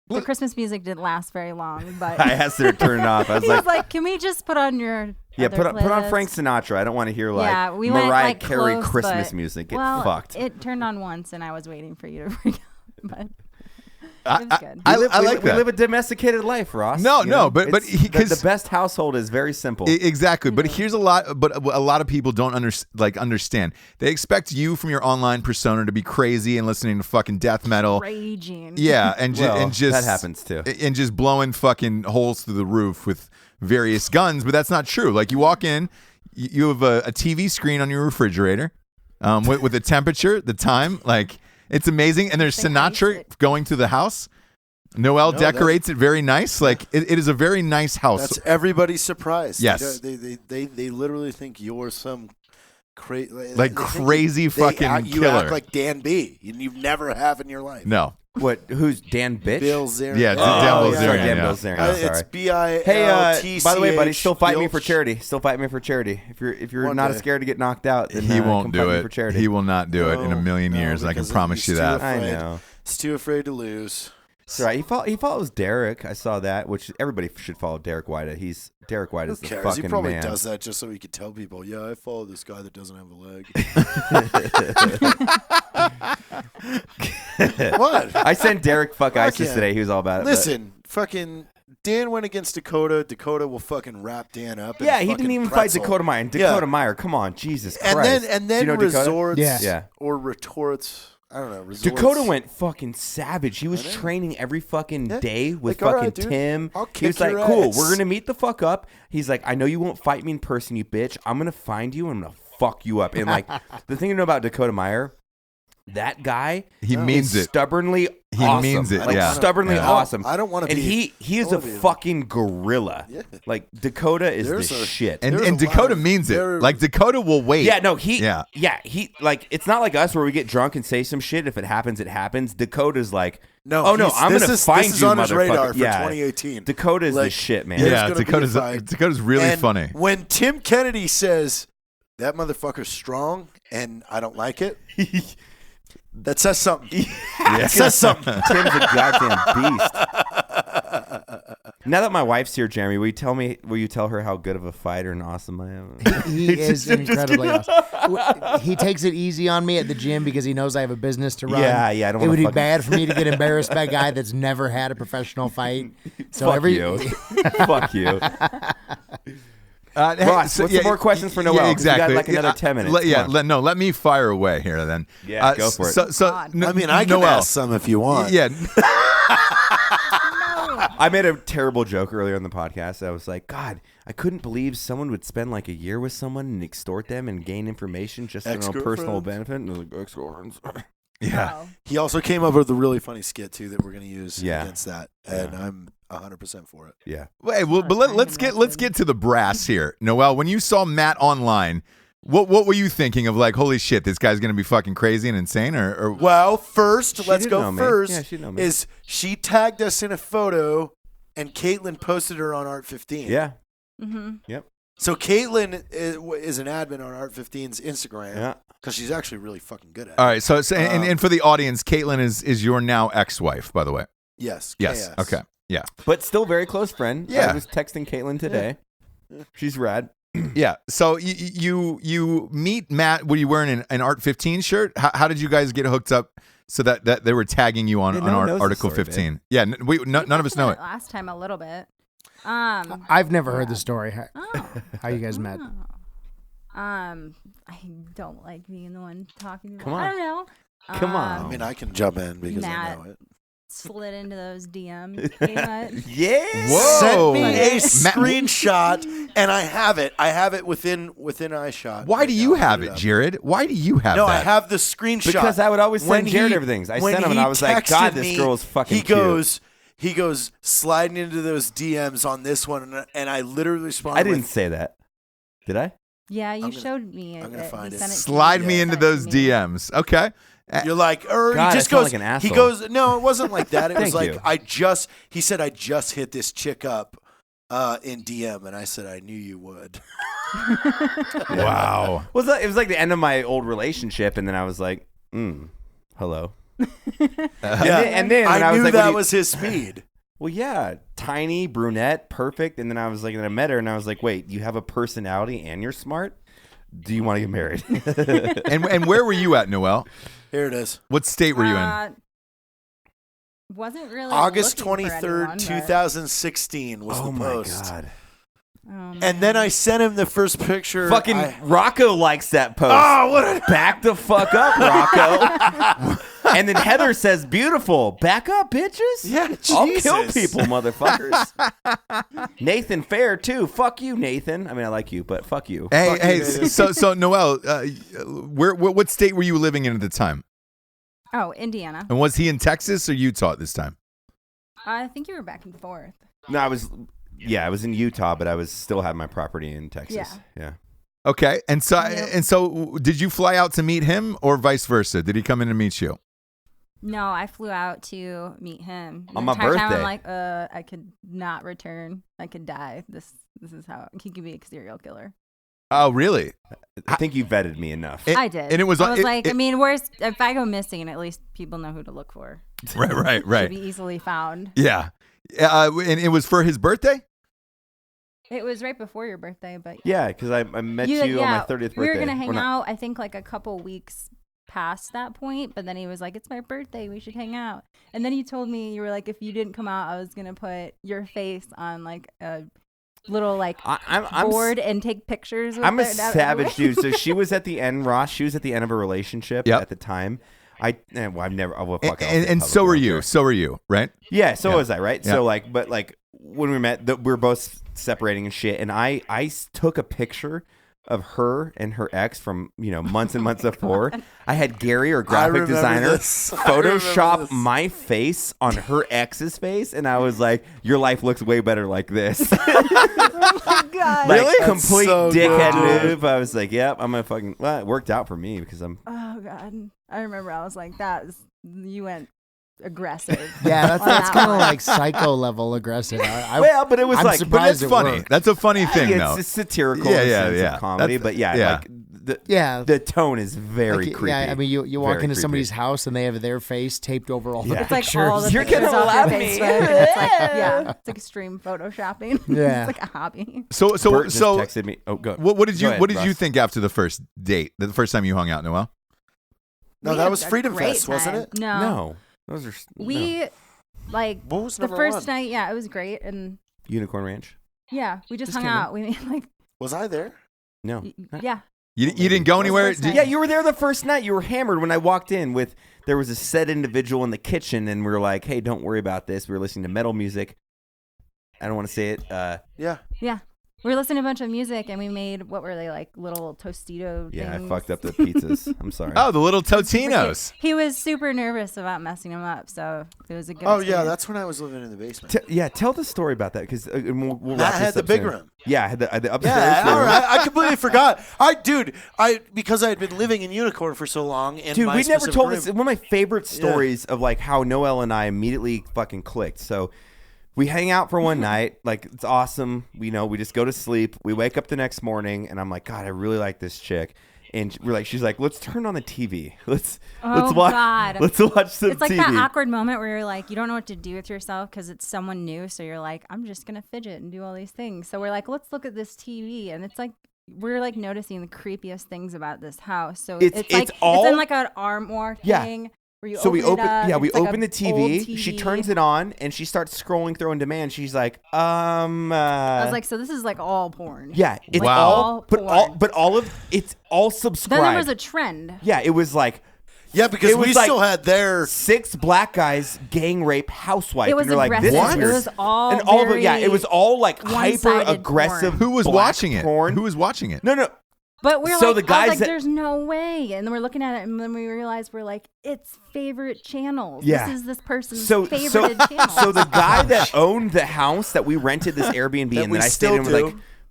The Christmas music didn't last very long, but I asked her to turn it off. I was he like, was like, "Can we just put on your yeah, other put on playlist?" Frank Sinatra. I don't want to hear like Yeah, we Mariah went, like, Carey close, Christmas but- music. Get well, fucked. It turned on once, and I was waiting for you to bring it up, but it was good. I we like we that. live a domesticated life, Ross. No, you no, know? but It's- he- 'cause- the best household is very simple. Exactly, but here's a lot of people don't understand. They expect you from your online persona to be crazy and listening to fucking death metal. Raging. Yeah, and Well, just that happens too. and just blowing fucking holes through the roof with various guns. But that's not true. Like you walk in, you have a TV screen on your refrigerator, with the temperature, the time, like it's amazing. And there's They ice Sinatra it. going through the house. Noelle No, decorates it very nice. Like it is a very nice house. That's everybody's surprise. Yes. They literally think you're some crazy, Like crazy fucking You killer. act like Dan B. You've never have in your life. No. What? Who's Dan Bitch? Bill Zarian. Yeah, it's Oh, Dan Bilzerian, sorry, Dan yeah. Bilzerian. I'm It's sorry. Biltch. Hey, by the way, buddy, still fight me for Biltch. charity. Still fight me for charity. If you're One not day. scared to get knocked out, then He come won't fight do me it. for charity. He will not do it in a million No, years. I can because promise he's you too that. I afraid. know. He's too afraid to lose. That's right. He follows Derek. I saw that, which everybody should follow Derek White. Derek White Who is the cares? fucking He probably man. does that just so he could tell people, yeah, I follow this guy that doesn't have a leg. What? I sent Derek fuck ISIS yeah. today. He was all about it. but- Listen, fucking Dan went against Dakota. Dakota will fucking wrap Dan up. in Yeah, a he fucking didn't even pretzel. fight Dakota Meyer. And Yeah. Dakota Meyer, come on, Jesus And Christ. then Do you know Dakota? resorts Yeah. or retorts. I don't know. Resorts. Dakota went fucking savage. He was I know. training every fucking Yeah. day with Like, all fucking right, dude, Tim. I'll He was kick like, your cool, ass." we're going to meet the fuck up. He's like, I know you won't fight me in person, you bitch. I'm going to find you and I'm going to fuck you up. And like, the thing to know about Dakota Meyer, that guy He No. means is it. stubbornly He awesome. means it, Like, yeah. stubbornly Yeah. awesome. I don't want to And be. he is I a wanna be- fucking gorilla. Yeah. Like, Dakota is There's the a- shit. And, There's and a lot Dakota of means it. very- Like Dakota will wait. Yeah, no, Yeah. he like it's not like us where we get drunk and say some shit. If it happens, it happens. Dakota's like, No, oh no, he's- I'm this gonna is- find this is you, on his radar motherfucker. for Yeah, 2018. Dakota's the Like, shit, man. There's Yeah, gonna be a Dakota's fight. Dakota's really And funny. When Tim Kennedy says that motherfucker's strong and I don't like it, that says something. It says something. Tim's a goddamn beast. Now that my wife's here, Jeremy, will you tell her how good of a fighter and awesome I am? He is incredibly awesome. He takes it easy on me at the gym because he knows I have a business to run. Yeah, I don't It wanna would be fucking- bad for me to get embarrassed by a guy that's never had a professional fight. So Fuck you. Fuck you. Hey, Ross, what's some more questions for Noelle? 'Cause we got, exactly. like, another 10 minutes. Come on. Let me fire away here then. Yeah, go for it. So, God. I mean, I can Noelle. ask some if you want. Yeah. I made a terrible joke earlier on the podcast. I was like, God, I couldn't believe someone would spend like a year with someone and extort them and gain information just for their own personal benefit. And I was like, ex-girlfriends. Yeah. Wow. He also came up with a really funny skit too that we're going to use Yeah. against that, and I'm 100% for it. Yeah. Wait, well, but let's get to the brass here, Noelle. When you saw Matt online, what were you thinking of? Like, holy shit, this guy's gonna be fucking crazy and insane, or Well, first, She let's didn't go know me. first. Yeah, she didn't know me. Is she tagged us in a photo, and Caitlin posted her on Art 15. Yeah. Mm-hmm. So Caitlin is an admin on Art 15's Instagram. Yeah. Because she's actually really fucking good at it. all right? So and for the audience, Caitlin is your now ex-wife, by the way. Yes. Yes. KS. Okay. Yeah. But still very close friend. Yeah. I was texting Caitlin today. She's rad. Yeah. So you meet Matt. Were you wearing an Art 15 shirt? How did you guys get hooked up so that they were tagging you on, Yeah, no one knows the Article story, 15? babe. Yeah. None of us know it. Last time a little bit. I've never heard the story. How you guys met? I don't like being the one talking. Come on. I don't know. Come on. I mean, I can jump in because Matt. I know it. Slid into those DMs. Pretty much. Yeah. Whoa. Sent me a Matt- screenshot, and I have it. I have it within iShot. Why right do now. you I'll have put it, up. Jared? Why do you have No, that? I have the screenshot. Because I would always When send Jared he- everything. I when sent him and he I was like, God, texted this me, girl is fucking he cute. He goes sliding into those DMs on this one, and I literally responded. I didn't with, say that. Did I? Yeah, you I'm gonna- showed me it. I'm gonna find You it. sent to Slide me. me You into sent it to those me. DMs. Okay. You're like, or God, he I just sound goes. like an He asshole. goes, no, it wasn't like that. It was Thank like you. He said I just hit this chick up in DM, and I said I knew you would. Wow. It was like the end of my old relationship, and then I was like, hello. Yeah, and then when I was knew like, that what do you- was his speed. Well, yeah, tiny, brunette, perfect. And then I was like, then I met her, and I was like, wait, you have a personality and you're smart? Do you want to get married? And where were you at, Noelle? Here it is. What state were you in? Wasn't really August looking for 23rd, anyone, 2016 was Oh the my post. God. but- Oh, And then man. I sent him the first picture. Fucking I- Rocco likes that post. Oh, what a Back the fuck up, Rocco. And then Heather says, beautiful. Back up, bitches. Yeah, I'll kill Jesus. people, motherfuckers. Nathan Fair, too. Fuck you, Nathan. I mean, I like you, but fuck you. Hey, Fuck you, Nathan. so Noelle, what state were you living in at the time? Oh, Indiana. And was he in Texas or Utah at this time? I think you were back and forth. No, I was in Utah, but I was still had my property in Texas. Yeah. Okay, and so Yep. did you fly out to meet him or vice versa? Did he come in to meet you? No, I flew out to meet him. The On my entire time birthday. I'm like, I could not return. I could die. This is how he could be a serial killer. Oh, really? I think you vetted me enough. I did. And it was I was it- like, it- I mean, where's if I go missing, at least people know who to look for. Right. Should be easily found. Yeah. And it was for his birthday? It was right before your birthday, but Yeah, because I met you on my 30th birthday. We were gonna hang Or not- out. I think like a couple weeks past that point, but then he was like, "It's my birthday. We should hang out." And then he told me you were like, "If you didn't come out, I was gonna put your face on like a little like I'm board and take pictures." With I'm a it. savage dude. So she was at the end, Ross. She was at the end of a relationship Yep. at the time. I've never. Oh, well, fuck, I'll say And publicly, so I were don't you. care. So were you, right? Yeah, so Yeah. was I, right? Yeah. So but when we met, we were both separating and shit, and I took a picture of her and her ex from months and months before. I had Gary, our graphic remember designer, this. I remember Photoshop this. my face on her ex's face, and I was like, "Your life looks way better like this." God. Like That's complete so dickhead good, dude. move. I was like, "Yep, I'm gonna fucking." Well, it worked out for me because I'm. Oh God, I remember I was like, you went aggressive. Yeah, that's on that kind of one. like psycho level aggressive. Well, but it was I'm like, But surprised that's it funny. worked. That's a funny thing, it's, though. it's satirical Yeah, in the yeah, sense yeah. of comedy, That's- but yeah, yeah. like Yeah. the tone is very Like, creepy. Yeah, I mean, you walk Very into somebody's creepy. house and they have their face taped over all Yeah. the It's like pictures. all the You're pictures gonna off your love me. Facebook. And it's like, yeah, it's like extreme photoshopping. Yeah. It's like a hobby. So Bert just texted me. Oh, go. what did you Go ahead, what did you Russ. think after the first date? The first time you hung out, Noelle? No, We that had was a Freedom great Fest, wasn't time. it? No, those are We like What was the number first one? night. Yeah, it was great, and Unicorn Ranch. yeah, we just Just hung kidding. out. We made like Was I there? No. yeah. You didn't go anywhere? first Did- night. Yeah, you were there the first night. You were hammered when I walked in. There was a said individual in the kitchen, and we were like, "Hey, don't worry about this." We were listening to metal music. I don't want to say it. Yeah. Yeah. We were listening to a bunch of music, and we made, what were they, like little Tostito Yeah, I things? fucked up the pizzas. I'm sorry. Oh, the little Totinos. He was super nervous about messing them up, so it was a good Oh, experience. yeah, that's when I was living in the basement. Tell the story about that because we'll Matt wrap had this the up big soon. room. Yeah, I had the upstairs Yeah, room. all right. I completely forgot. Because I had been living in Unicorn for so long. And Dude, my we never specific told room- this. One of my favorite stories of like how Noelle and I immediately fucking clicked. So we hang out for one night. Like, it's awesome. We just go to sleep. We wake up the next morning, and I'm like, God, I really like this chick. And she's like, let's turn on the TV. Let's watch. God. Let's watch some It's like TV. that awkward moment where you're like, you don't know what to do with yourself because it's someone new. So you're like, I'm just going to fidget and do all these things. So we're like, let's look at this TV. And it's like, we're like noticing the creepiest things about this house. So it's like, it's in like an armoire thing. Where you So we open, it up. we It's like open a the old TV. She turns it on and she starts scrolling through on demand. She's like, I was like, so this is like all porn. yeah, it's Like all, porn. but all of it's all subscribed. Then there was a trend. yeah, it was like Yeah, because It was we like- still had their. 6 black guys gang rape housewife. It was and you're like, aggressive. this What? is It weird. was all and all of it, yeah, very it was all like hyper one-sided aggressive. porn. Who was black watching it? porn. Who was watching it? No. But we're So like, the guys I was like, that- there's no way. And then we're looking at it, and then we realized we're like, it's favorite channels. Yeah. This is this person's So favorited channels. so the guy that owned the house that we rented this Airbnb That and we that I stayed still in was do.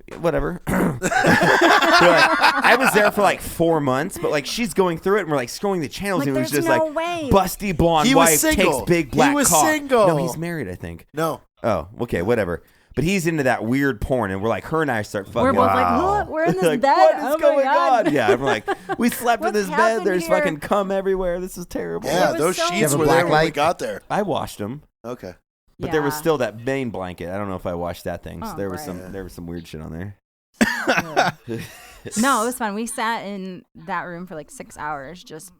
like, whatever. I was there for like 4 months, but like she's going through it and we're like scrolling the channels Like, and it was there's just no like way. busty blonde He was wife single. takes big He black was cock. single. No, he's married, I think. No. Oh, okay, whatever. But he's into that weird porn, and we're like, her and I start fucking. We're both like, Wow. "What? We're in this Like, bed? What is Oh my going God." on? Yeah, I'm like, we slept in What's this bed. happened There's here? fucking cum everywhere. This is terrible. Yeah, was those so sheets You have a were black there when we light? got there. I washed them, Okay. but there was Yeah. still that main blanket. I don't know if I washed that thing. So Oh, there was right. there was some weird shit on there. No, it was fun. We sat in that room for like 6 hours just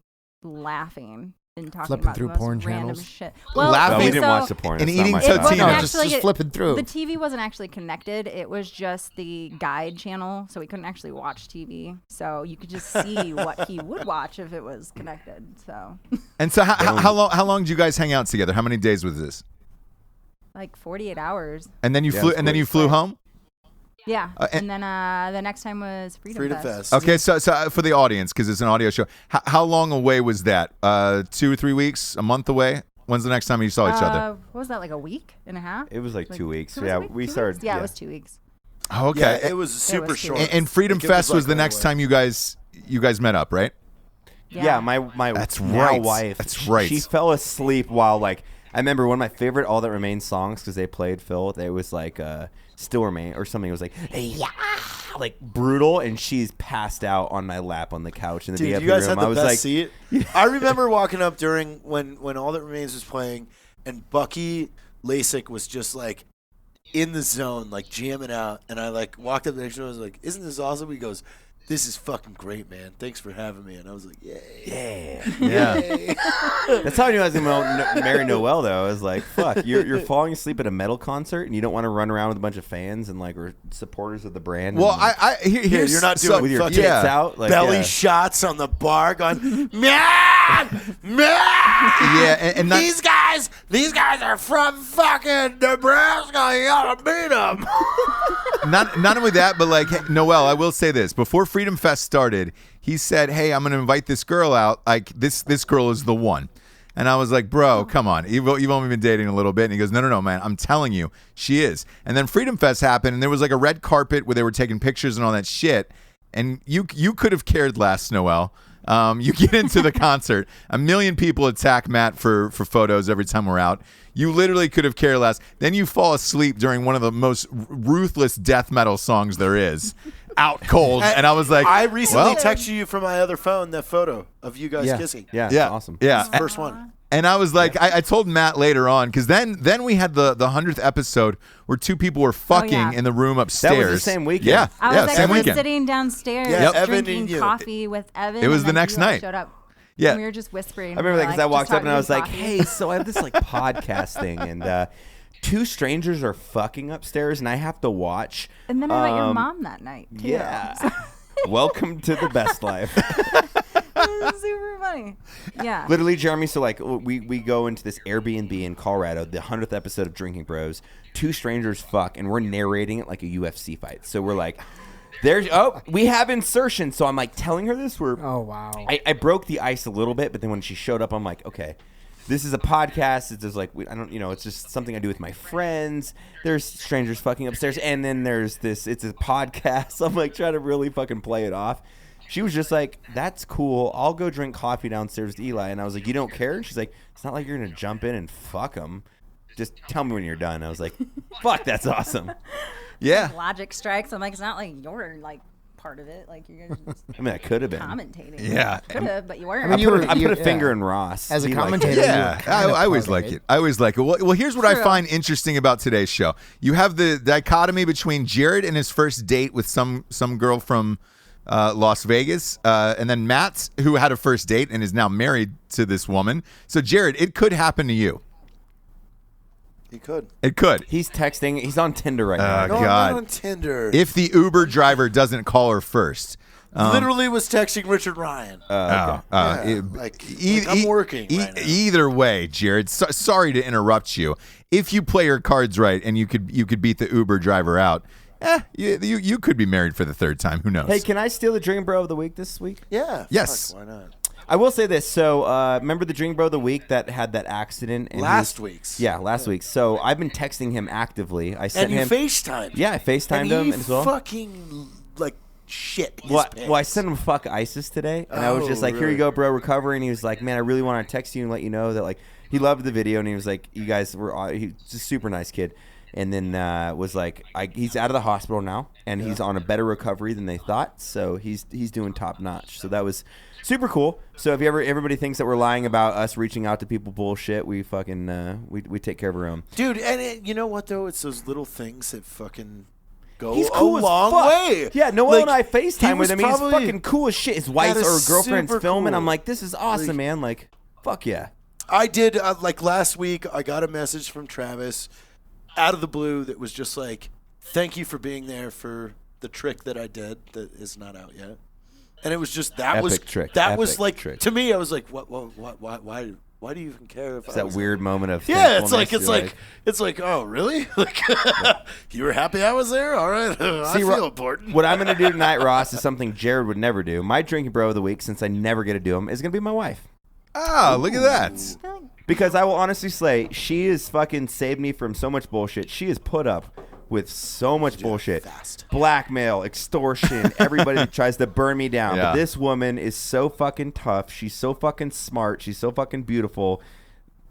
laughing and talking Flipping about through the most porn random channels? shit. Laughing. No, we didn't so watch the porn. and It's not eating my It wasn't Totino, actually- just flipping through. The TV wasn't actually connected. It was just the guide channel, so we couldn't actually watch TV. So you could just see what he would watch if it was connected. So And so how long did you guys hang out together? How many days was this? like 48 hours. And then you Yeah, flew it's and then quick. you flew home? Yeah. and- and then the next time was Freedom Fest. Okay, so for the audience, because it's an audio show, how long away was that? 2 or 3 weeks? A month away? When's the next time you saw each other? What was that, like a week and a half? It was like 2 weeks. It was Yeah, a week? we 2 started. weeks? Yeah, it was 2 weeks. Oh, okay. Yeah, it was super was short. cute. and Freedom Like, it Fest was like the right next away. time you guys met up, right? Yeah, my That's now right. wife. That's right. She fell asleep while like I remember one of my favorite All That Remains songs because they played Phil. It was like Still Remain or something. It was like yeah, like brutal, and she's passed out on my lap on the couch in the Dude, VIP you guys room. had the I was best like, seat. I remember walking up during when All That Remains was playing, and Bucky Lasik was just like in the zone, like jamming out, and I like walked up next to him. I was like, "Isn't this awesome?" He goes, "This is fucking great, man. Thanks for having me." And I was like, "Yay, yeah. yay." That's how I knew I was gonna marry Noelle. Though I was like, "Fuck, you're falling asleep at a metal concert, and you don't want to run around with a bunch of fans and like or supporters of the brand." Well, and, here's you're not so- doing with your fucking tits yeah. out, like belly yeah. shots on the bar, going, "Man, Yeah, and not, these guys are from fucking Nebraska. You gotta beat them." not only that, but like Noelle, I will say this: before Freedom Fest started, he said, "Hey, I'm going to invite this girl out. Like this girl is the one." And I was like, "Bro, come on. You've only been dating a little bit." And he goes, "No, man. I'm telling you, she is." And then Freedom Fest happened, and there was like a red carpet where they were taking pictures and all that shit. And you could have cared less, Noelle. You get into the concert, 1 million people attack Matt for photos every time we're out. You literally could have cared less. Then you fall asleep during one of the most ruthless death metal songs there is, Out Cold. And I was like, I recently well, texted you from my other phone that photo of you guys kissing. yeah, yeah, awesome. Yeah. First one. And I was like, I told Matt later on, because then we had the 100th episode where 2 people were fucking yeah. in the room upstairs. That was the same weekend. Yeah, I was yeah, same actually weekend. sitting downstairs Yeah, Yep. Evan drinking and you. coffee with Evan. It was and the then next you all night. showed up. Yeah. And we were just whispering. I remember that because I walked up and I was like, coffee. "Hey, so I have this like podcast thing, and 2 strangers are fucking upstairs, and I have to watch." And then I met your mom that night, too. Yeah. Welcome to the best life. was super funny. Yeah. Literally, Jeremy, so like we go into this Airbnb in Colorado, the 100th episode of Drinking Bros. Two strangers fuck, and we're narrating it like a UFC fight. So we're like, we have insertion. So I'm like telling her this. Oh, wow. I broke the ice a little bit, but then when she showed up, I'm like, okay, this is a podcast. It's just like, it's just something I do with my friends. There's strangers fucking upstairs. And then there's this, it's a podcast. I'm like trying to really fucking play it off. She was just like, that's cool. I'll go drink coffee downstairs with Eli. And I was like, you don't care? And she's like, it's not like you're going to jump in and fuck him. Just tell me when you're done. I was like, fuck, that's awesome. Yeah. Logic strikes. I'm like, it's not like you're like part of it. Like you're just I mean, I could have been. commentating. Yeah. Could have, but you weren't. I mean, I put a finger yeah. in Ross. As a He liked it. commentator, Yeah, I always like it. I always like it. Well, here's what I True. find interesting about today's show. You have the dichotomy between Jared and his first date with some girl from Las Vegas, and then Matt, who had a first date and is now married to this woman. So, Jared, it could happen to you. He could. It could. He's texting. He's on Tinder right now. No, I'm God. not on Tinder. If the Uber driver doesn't call her first. Literally was texting Richard Ryan. I'm working right now. Either way, Jared. Sorry to interrupt you. If you play your cards right and you could beat the Uber driver out, you could be married for the third time. Who knows? Hey, can I steal the Drinking Bro of the Week this week? Yeah. Yes. Fuck, why not? I will say this. So, remember the Drinking Bro of the Week that had that accident? And Last week's. Yeah, last week. So, I've been texting him actively. I sent And you him. FaceTimed. Yeah, I FaceTimed and him he as well. fucking, like, shit. his Well, pants. I sent him fuck ISIS today, and I was just like, "Here you really? go, bro, recover." And he was like, "Man, I really want to text you and let you know that like he loved the video." And he was like, "You guys were he's a super nice kid." And then was like, he's out of the hospital now, and he's on a better recovery than they thought. So he's doing top notch. So that was super cool. So if everybody thinks that we're lying about us reaching out to people bullshit, we fucking we take care of our own. Dude, and you know what, though? It's those little things that fucking go He's cool a as long fuck. way. Yeah, Noelle Like, and I he FaceTime with was him. He's probably fucking cool as shit. His wife's That or is girlfriend's super filming. cool. I'm like, this is awesome, Like- man. Like, fuck yeah. I did, like last week, I got a message from Travis out of the blue that was just like, thank you for being there for the trick that I did that is not out yet. And it was just, that Epic was, trick. that was Epic like, trick. to me, I was like, why do you even care if It's I that was weird moment of Yeah, it's thankfulness. like, You're oh, really? Like, you were happy I was there? All right. I See, feel important. What I'm going to do tonight, Ross, is something Jared would never do. My Drinking Bro of the Week, since I never get to do them, is going to be my wife. Oh, look at that. Because I will honestly say, she has fucking saved me from so much bullshit. She has put up with so much bullshit. fast. Blackmail, extortion, everybody that tries to burn me down. Yeah. But this woman is so fucking tough. She's so fucking smart. She's so fucking beautiful.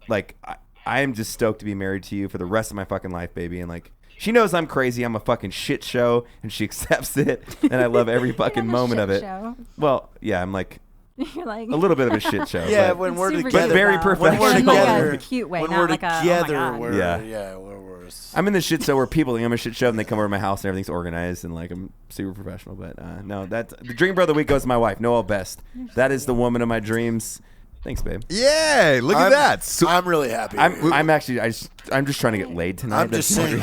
Like, I am just stoked to be married to you for the rest of my fucking life, baby. And like, she knows I'm crazy. I'm a fucking shit show, and she accepts it. And I love every fucking moment of it. Show. Well, yeah, I'm like You're like a little bit of a shit show. Yeah, but- when we're Super together. But very cute, though. professional. When we're In, like, together. a cute way, when not we're like a, together, oh my God. we're, Yeah. we're worse. I'm in the shit show where people think I'm a shit show and they come over to my house and everything's organized and like I'm super professional. But no, that's the Drinking Bro of the Week goes to my wife, Noelle Best. That is the woman of my dreams. Thanks, babe. Yeah, look at that. So, I'm really happy. I'm actually I'm just trying to get laid tonight. I'm just That's saying.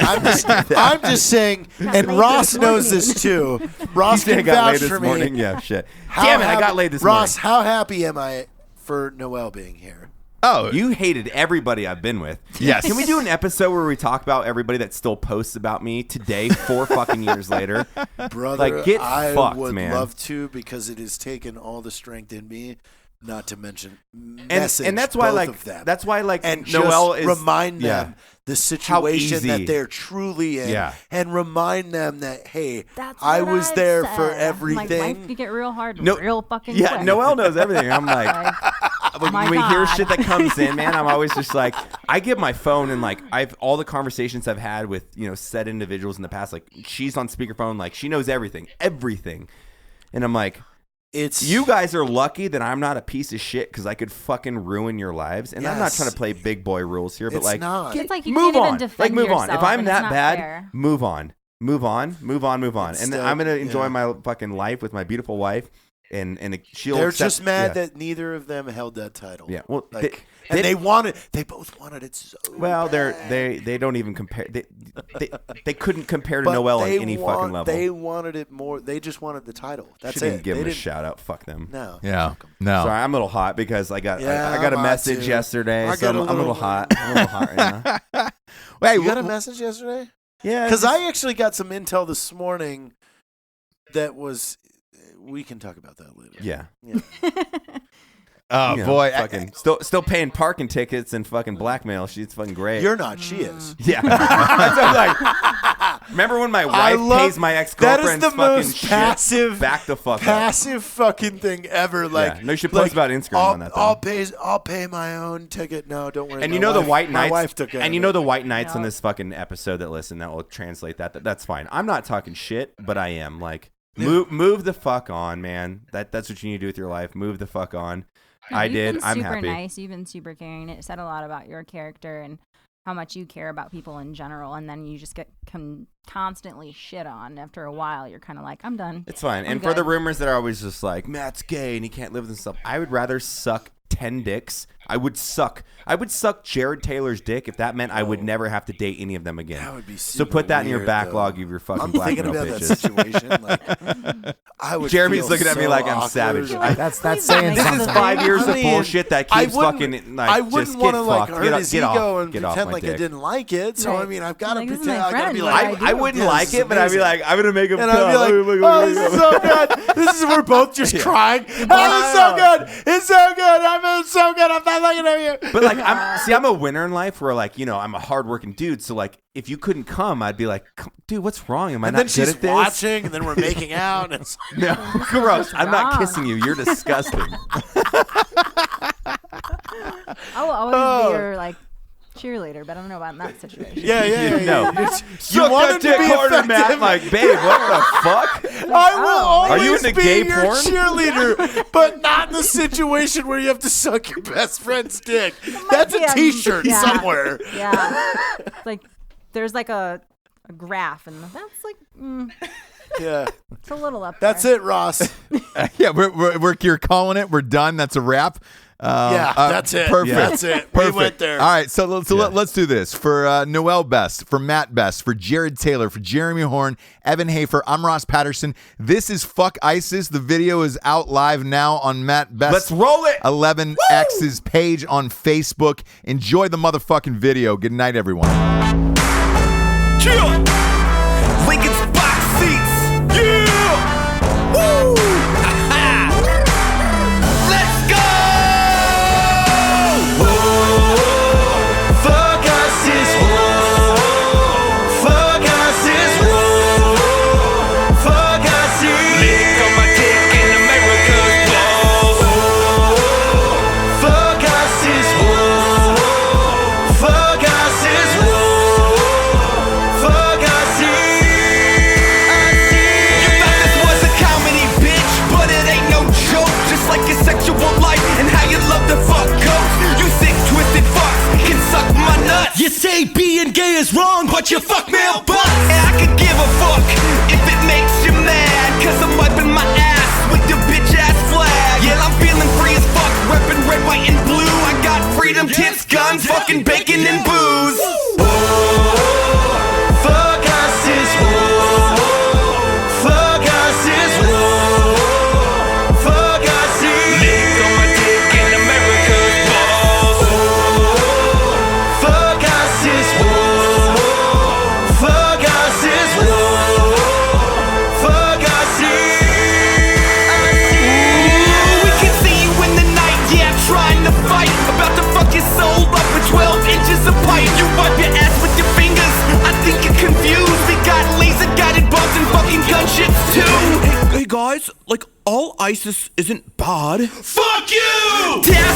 more- I'm just saying. And laid Ross this knows morning. this too. Ross You can think I got vouch laid this for morning? me. Yeah, shit. How Damn it, I happy- got laid this Ross, morning. how happy am I for Noelle being here? oh, You hated everybody I've been with. Yes. Can we do an episode where we talk about everybody that still posts about me today, 4 fucking years later? Brother, Like, get I fucked, would man. love to because it has taken all the strength in me, not to mention And message that's why both like of them. that's why like and Noelle just is remind them the situation easy. that they're truly in, Yeah. and remind them that hey, That's I what was I've there said. for Like, life everything. could get real hard, No- real fucking Yeah, quick. Noelle knows everything. I'm like, when my we hear God. shit that comes in, man, I'm always just like, I get my phone and like I've all the conversations I've had with said individuals in the past. Like she's on speakerphone, like she knows everything, and I'm like, It's you guys are lucky that I'm not a piece of shit because I could fucking ruin your lives. And I'm not Yes. trying to play big boy rules here, but It's like, not. It's like you move can't on, even defend like move on. If yourself, I'm and it's that not bad, fair. move on. And then Instead, I'm gonna enjoy yeah. my fucking life with my beautiful wife. and she'll. They're accept, just mad that neither of them held that title. Yeah, well, like, they both wanted it so. Well, bad. they don't even compare. They couldn't compare to But Noelle on they any fucking level. They wanted it more. They just wanted the title. That's Shouldn't it. even give They them a didn't- shout out. Fuck them. No. Yeah. No. Sorry, I'm a little hot because I got Yeah, I got a I'm hot, message too. yesterday, I so got I'm a a little little- hot. I'm a little hot right now. Wait, You got a message yesterday? Yeah, Because I actually got some intel this morning that was. We can talk about that later. yeah. oh You know, boy, fucking still paying parking tickets and fucking blackmail. She's fucking great. You're not. She is. yeah. I'm like, remember when my wife pays my ex girlfriend's That is the fucking most shit? passive, Back the fuck up. passive fucking thing ever. Like, Yeah. No, you should post about Instagram on that, though. I'll pay my own ticket. No, don't worry. And my you know wife, the white my knights. wife took care and of you know it. the white knights on Yeah. this fucking episode that listen that will translate that. That's fine. I'm not talking shit, but I am like move the fuck on, man. That's what you need to do with your life. Move the fuck on. I You've did. Been I'm super happy. nice. You've been super caring. It said a lot about your character and how much you care about people in general. And then you just get constantly shit on. After a while, you're kind of like, I'm done. It's fine. I'm And for the good. rumors that are always just like Matt's gay and he can't live with himself, I would rather suck 10 dicks. I would suck Jared Taylor's dick if that meant I would never have to date any of them again. That would be So super put that in your weird, backlog though. of your fucking I'm thinking blackmail about bitches. that situation. Like, I would. Jeremy's feel looking at me so like I'm awkward. savage. You're like, That's please saying don't This make is something. the 5 years I of mean, bullshit that I keeps wouldn't- fucking like I just wouldn't get want to like fucked. hurt Get, his get ego off. and Get off pretend my like I dick. didn't like it. So I Right. mean, I've got to Like, this is pretend. my I gotta be friend, like, like, I wouldn't Yeah, like this is it, but I'd be amazing. like, I'm gonna make him And come. I'd be like, oh, this is so good. This is we're both just crying. Oh, it's so good. It's so good. I'm so good. I'm not looking at you. But like, I'm a winner in life where like, you know, I'm a hardworking dude. So like, if you couldn't come, I'd be like, dude, what's wrong? Am I And not then good she's at this? watching, and then we're making out. And it's No, gross. I'm not wrong? kissing you. You're disgusting. I will always be your like cheerleader, but I don't know about in that situation. yeah. No. You Suck wanted that to be dick harder, Matt. effective. Like, babe, what the fuck? I will always Are you into be gay your porn? cheerleader, but not in the situation where you have to suck your best friend's dick. That's a Yeah. T-shirt Yeah. somewhere. Yeah. It's like there's like a graph, and that's like Yeah, it's a little up. that's there. it, Ross. yeah, we're you're calling it. We're done. That's a wrap. Yeah, that's it. Perfect. That's it. Perfect. We went there. All right, so let's do this for Noelle Best, for Matt Best, for Jared Taylor, for Jeremy Horn, Evan Hafer. I'm Ross Patterson. This is Fuck ISIS. The video is out live now on Matt Best. Let's roll it. 11X's page on Facebook. Enjoy the motherfucking video. Good night, everyone. Chill. Lincoln's box seats. Yeah. Woo. Ha-ha. Let's go. Whoa. Fuck ISIS. Whoa. Fuck ISIS. Whoa. Fuck ISIS. Lick on my dick in America's balls. Whoa. Fuck ISIS. Whoa. Fuck ISIS. Whoa. Fuck ISIS. You thought this was a comedy, bitch, but it ain't no joke. Just like your sexual life and how you love to fuck goats. You sick, twisted fucks can suck my nuts. You say being gay is wrong, but you fuck male butts. And I could give a fuck if it makes you mad, cause I'm wiping my ass with your bitch ass flag. Yeah, I'm feeling free as fuck, reppin' red, white, and blue. I got freedom, tits, guns, fucking bacon, and booze. Whoa, fuck ISIS, whoa. Fuck ISIS, whoa. Fuck ISIS. Lick on my dick in America's balls. Whoa. Fuck ISIS, whoa. Fuck ISIS, whoa. Fuck ISIS. Ooh, we can see you in the night, yeah, trying to fight. About to fuck your soul up with 12 inches of pipe. You wipe your ass with your fingers. I think you're confused. We got laser guided bombs and fucking gunships too. Hey guys, like all ISIS isn't bad. Fuck you! Tear